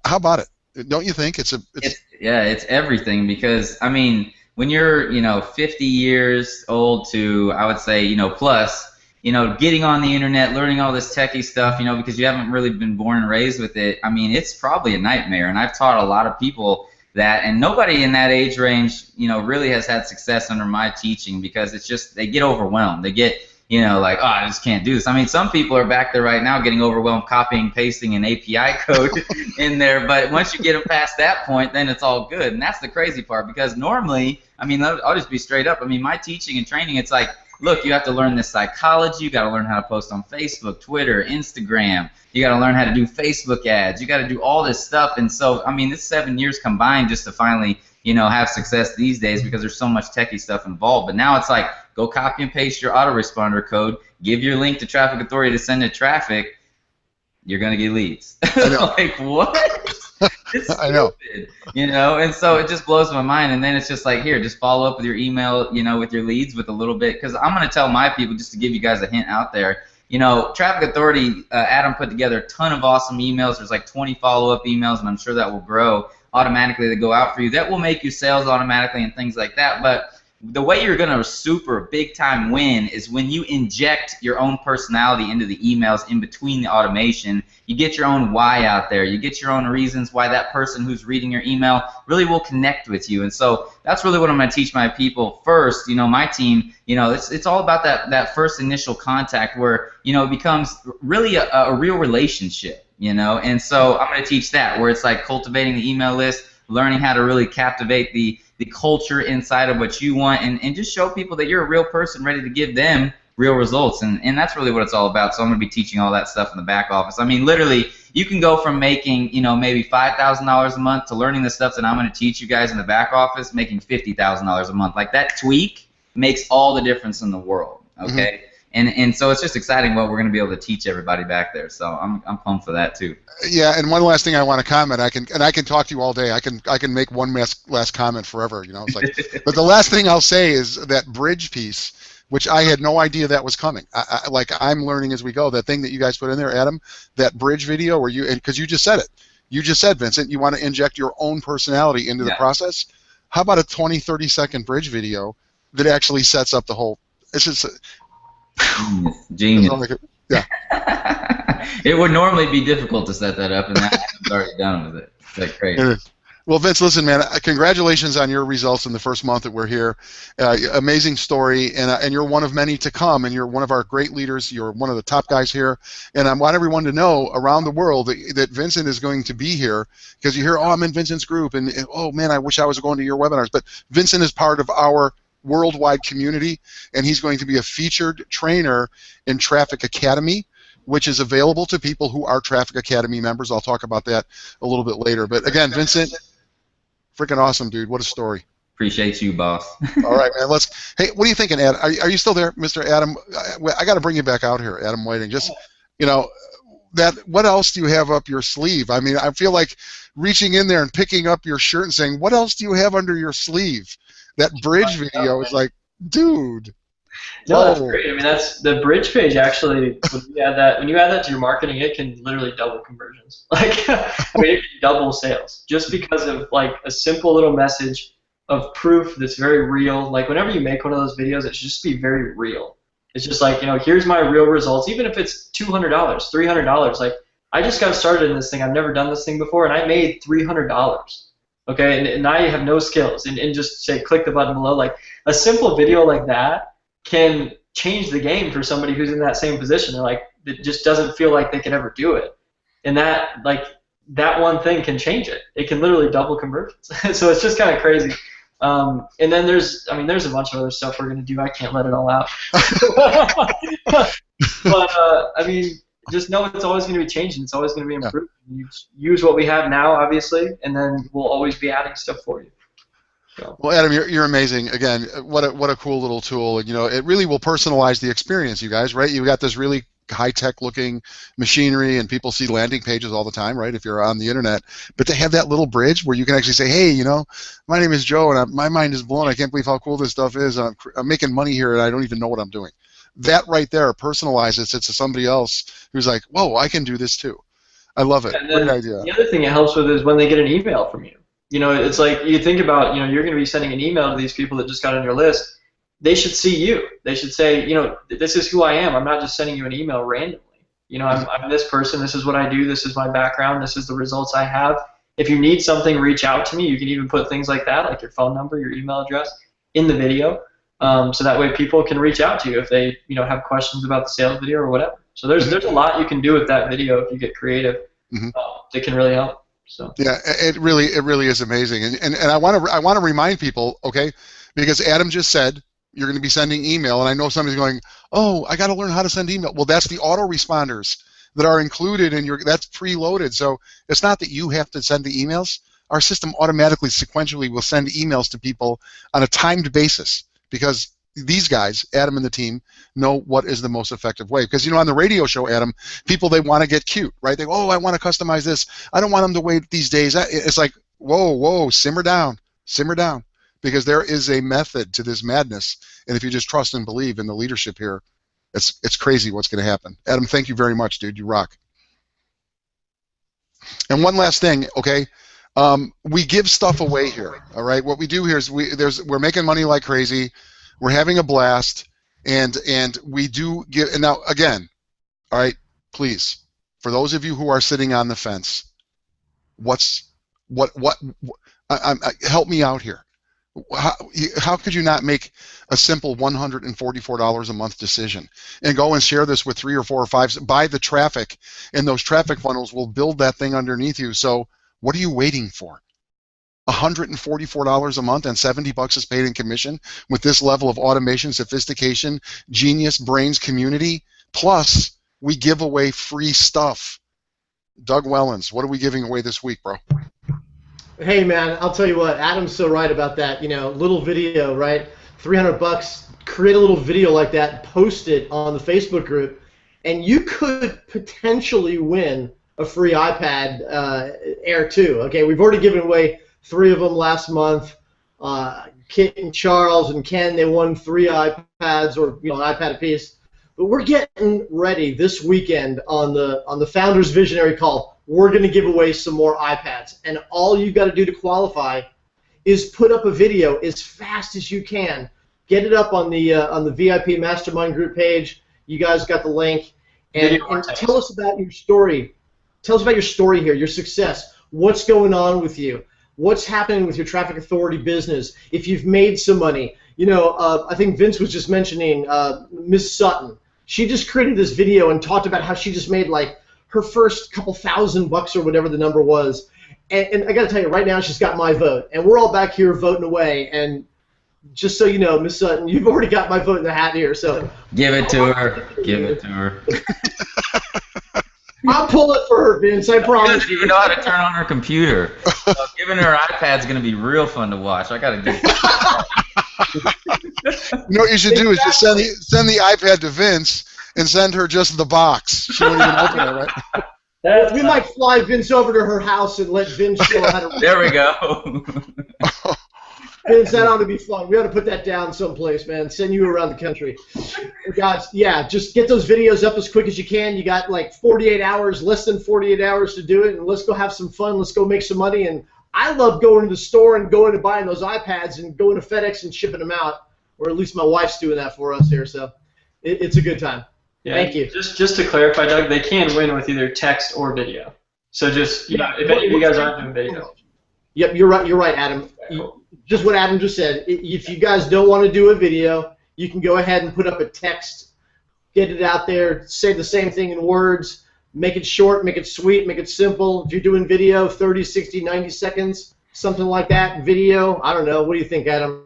How about it? Don't you think it's everything, because I mean, when you're 50 years old to, I would say, plus, getting on the internet, learning all this techie stuff, because you haven't really been born and raised with it. I mean, it's probably a nightmare. And I've taught a lot of people that, and nobody in that age range, really has had success under my teaching, because it's just, they get overwhelmed. They get like, oh, I just can't do this. I mean, some people are back there right now getting overwhelmed copying, pasting an API code in there, but once you get them past that point, then it's all good. And that's the crazy part, because normally, I mean, I'll just be straight up. I mean, my teaching and training, it's like, look, you have to learn this psychology. You got to learn how to post on Facebook, Twitter, Instagram. You got to learn how to do Facebook ads. You got to do all this stuff. And so, I mean, this 7 years combined just to finally have success these days because there's so much techie stuff involved. But now it's like, go copy and paste your autoresponder code, give your link to Traffic Authority to send it traffic, you're going to get leads. Like, what? It's stupid, I know. And so it just blows my mind. And then it's just like, here, just follow up with your email, with your leads with a little bit. Because I'm going to tell my people, just to give you guys a hint out there, Traffic Authority, Adam put together a ton of awesome emails. There's like 20 follow-up emails, and I'm sure that will grow automatically that go out for you. That will make you sales automatically and things like that. But the way you're going to super big-time win is when you inject your own personality into the emails in between the automation. You get your own why out there. You get your own reasons why that person who's reading your email really will connect with you. And so that's really what I'm going to teach my people first. My team, it's all about that first initial contact where, it becomes really a real relationship, And so I'm going to teach that, where it's like cultivating the email list, learning how to really captivate the culture inside of what you want, and just show people that you're a real person ready to give them real results, and that's really what it's all about. So I'm going to be teaching all that stuff in the back office. I mean, literally, you can go from making, maybe $5,000 a month to learning the stuff that I'm going to teach you guys in the back office, making $50,000 a month. Like, that tweak makes all the difference in the world, okay? Mm-hmm. And so it's just exciting what we're going to be able to teach everybody back there. So I'm pumped for that too. Yeah, and one last thing I want to comment. I can talk to you all day. I can make one last comment forever. It's like, but the last thing I'll say is that bridge piece, which I had no idea that was coming. I'm learning as we go. That thing that you guys put in there, Adam, that bridge video where because you just said it. You just said, Vincent, you want to inject your own personality into the process. How about a 20, 30-second bridge video that actually sets up the whole? It's just. Genius. Yeah. It would normally be difficult to set that up, and Adam's already done with it. That's crazy. Well, Vince, listen, man, congratulations on your results in the first month that we're here. Amazing story, and you're one of many to come, and you're one of our great leaders. You're one of the top guys here, and I want everyone to know around the world that Vincent is going to be here, because you hear, oh, I'm in Vincent's group, and oh, man, I wish I was going to your webinars. But Vincent is part of our worldwide community, and he's going to be a featured trainer in Traffic Academy, which is available to people who are Traffic Academy members. I'll talk about that a little bit later. But again, Vincent, freaking awesome, dude. What a story. Appreciate you, boss. All right, man. Hey, what are you thinking, Adam? Are you still there, Mr. Adam? I got to bring you back out here, Adam Whiting. Just, what else do you have up your sleeve? I mean, I feel like reaching in there and picking up your shirt and saying, what else do you have under your sleeve? That bridge video is like, dude. No, that's great. I mean, that's the bridge page. Actually, when you add that to your marketing, it can literally double conversions. Like, it can double sales just because of like a simple little message of proof that's very real. Like, whenever you make one of those videos, it should just be very real. It's just like, here's my real results. Even if it's $200, $300. Like, I just got started in this thing. I've never done this thing before, and I made $300. Okay, and now you have no skills, and just say click the button below. Like, a simple video like that can change the game for somebody who's in that same position. They're like, it just doesn't feel like they could ever do it, and that one thing can change it. It can literally double conversions. So it's just kind of crazy. And then there's a bunch of other stuff we're gonna do. I can't let it all out. But just know it's always going to be changing. It's always going to be improving. You use what we have now, obviously, and then we'll always be adding stuff for you. So. Well, Adam, you're amazing. Again, what a cool little tool. And, it really will personalize the experience, you guys, right? You've got this really high-tech looking machinery, and people see landing pages all the time, right, if you're on the internet. But to have that little bridge where you can actually say, hey, my name is Joe, and my mind is blown. I can't believe how cool this stuff is. I'm making money here, and I don't even know what I'm doing. That right there personalizes it to somebody else who's like, whoa, I can do this too. I love it. Great idea. The other thing it helps with is when they get an email from you. It's like you think about, you're going to be sending an email to these people that just got on your list. They should see you. They should say, this is who I am. I'm not just sending you an email randomly. I'm this person. This is what I do. This is my background. This is the results I have. If you need something, reach out to me. You can even put things like that, like your phone number, your email address, in the video. So that way people can reach out to you if they have questions about the sales video or whatever. So there's a lot you can do with that video if you get creative. That can really help. So yeah, it really is amazing. And I want to remind people, okay, because Adam just said you're going to be sending email, and I know somebody's going, oh, I got to learn how to send email. Well, that's the autoresponders that are included in that's preloaded. So it's not that you have to send the emails. our system automatically, sequentially will send emails to people on a timed basis, because these guys, Adam and the team, know what is the most effective way. Because, on the radio show, Adam, people, they want to get cute, right? They go, oh, I want to customize this. I don't want them to wait these days. It's like, whoa, simmer down, because there is a method to this madness, and if you just trust and believe in the leadership here, it's crazy what's going to happen. Adam, thank you very much, dude. You rock. And one last thing, okay? We give stuff away here, all right? What we do here is we're making money like crazy. We're having a blast, and we do give. And now again, all right, please, for those of you who are sitting on the fence, help me out here. How could you not make a simple $144 a month decision and go and share this with 3 or 4 or 5? Buy the traffic, and those traffic funnels will build that thing underneath you. So what are you waiting for? $144 a month and $70 is paid in commission with this level of automation, sophistication, genius, brains, community. Plus, we give away free stuff. Doug Wellens, what are we giving away this week, bro? Hey, man, I'll tell you what. Adam's so right about that. Little video, right? $300. Create a little video like that, post it on the Facebook group, and you could potentially win a free iPad Air 2. Okay, we've already given away 3 of them last month. Kit and Charles and Ken, they won 3 iPads, or an iPad apiece. But we're getting ready this weekend on the Founders Visionary Call. We're going to give away some more iPads, and all you got to do to qualify is put up a video as fast as you can. Get it up on the VIP Mastermind group page. You guys got the link, and tell us about your story. Tell us about your story here, your success. What's going on with you? What's happening with your traffic authority business? If you've made some money, I think Vince was just mentioning Miss Sutton. She just created this video and talked about how she just made like her first couple $1,000 or whatever the number was. And I got to tell you, right now she's got my vote, and we're all back here voting away. And just so you know, Miss Sutton, you've already got my vote in the hat here. So give it to her. Give it to her. I'll pull it for her, Vince. I promise. She doesn't even know how to turn on her computer. So giving her iPad's going to be real fun to watch. I got to get. What you should do is just send the iPad to Vince and send her just the box. She won't even open it, right? We might fly Vince over to her house and let Vince show her how to. There we go. Vince, that ought to be fun. We ought to put that down someplace, man. Send you around the country. Guys, yeah, just get those videos up as quick as you can. You got like 48 hours, less than 48 hours to do it, and let's go have some fun. Let's go make some money. And I love going to the store and going and buying those iPads and going to FedEx and shipping them out, or at least my wife's doing that for us here. So it's a good time. Yeah, thank you. Just to clarify, Doug, they can win with either text or video. So just if any of you guys aren't doing video. Yep, you're right. You're right, Adam. Just what Adam just said. If you guys don't want to do a video, you can go ahead and put up a text, get it out there, say the same thing in words, make it short, make it sweet, make it simple. If you're doing video, 30, 60, 90 seconds, something like that. Video, I don't know. What do you think, Adam?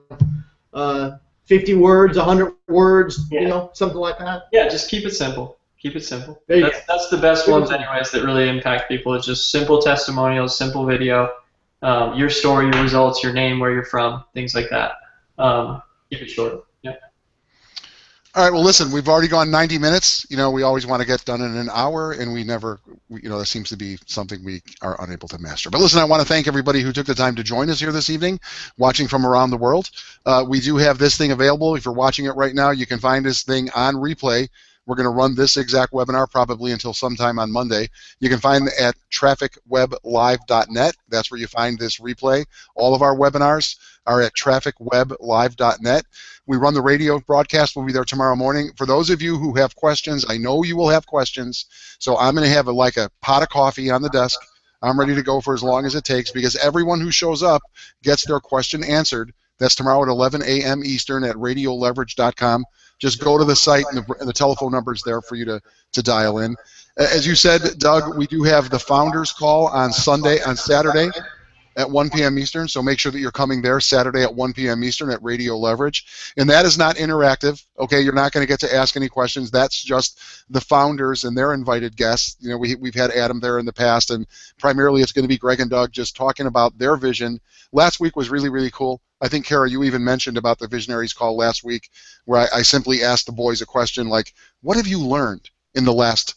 50 words, 100 words, something like that? Yeah, just keep it simple. Keep it simple. That's the best ones anyways that really impact people. It's just simple testimonials, simple video. Your story, your results, your name, where you're from, things like that. Keep it short. Yeah. All right. Well, listen, we've already gone 90 minutes. We always want to get done in an hour, and we never, that seems to be something we are unable to master. But listen, I want to thank everybody who took the time to join us here this evening, watching from around the world. We do have this thing available. If you're watching it right now, you can find this thing on replay. We're going to run this exact webinar probably until sometime on Monday. You can find it at trafficweblive.net. That's where you find this replay. All of our webinars are at trafficweblive.net. We run the radio broadcast. We'll be there tomorrow morning. For those of you who have questions, I know you will have questions, so I'm going to have a pot of coffee on the desk. I'm ready to go for as long as it takes, because everyone who shows up gets their question answered. That's tomorrow at 11 a.m. Eastern at radioleverage.com. Just go to the site, and the telephone number is there for you to dial in. As you said, Doug, we do have the Founders Call on Saturday at 1 p.m. Eastern, so make sure that you're coming there Saturday at 1 p.m. Eastern at Radio Leverage. And that is not interactive, okay? You're not going to get to ask any questions. That's just the founders and their invited guests. You know, we've had Adam there in the past, and primarily it's going to be Greg and Doug just talking about their vision. Last week was really, really cool. I think, Kara, you even mentioned about the Visionaries call last week, where I simply asked the boys a question like, what have you learned in the last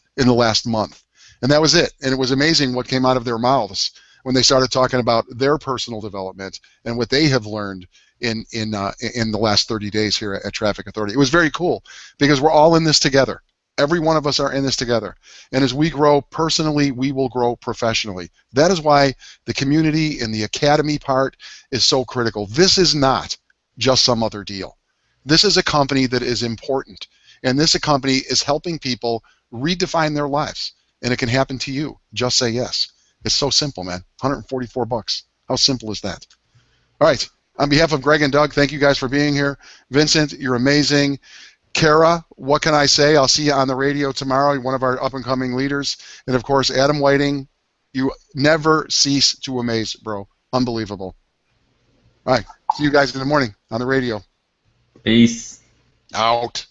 month? And that was it. And it was amazing what came out of their mouths when they started talking about their personal development and what they have learned in the last 30 days here at Traffic Authority. It was very cool because we're all in this together. Every one of us are in this together. And as we grow personally, we will grow professionally. That is why the community and the academy part is so critical. This is not just some other deal. This is a company that is important. And this company is helping people redefine their lives. And it can happen to you. Just say yes. It's so simple, man. $144. How simple is that? All right. On behalf of Greg and Doug, thank you guys for being here. Vincent, you're amazing. Kara, what can I say? I'll see you on the radio tomorrow, one of our up-and-coming leaders. And, of course, Adam Whiting, you never cease to amaze, bro. Unbelievable. All right. See you guys in the morning on the radio. Peace. Out.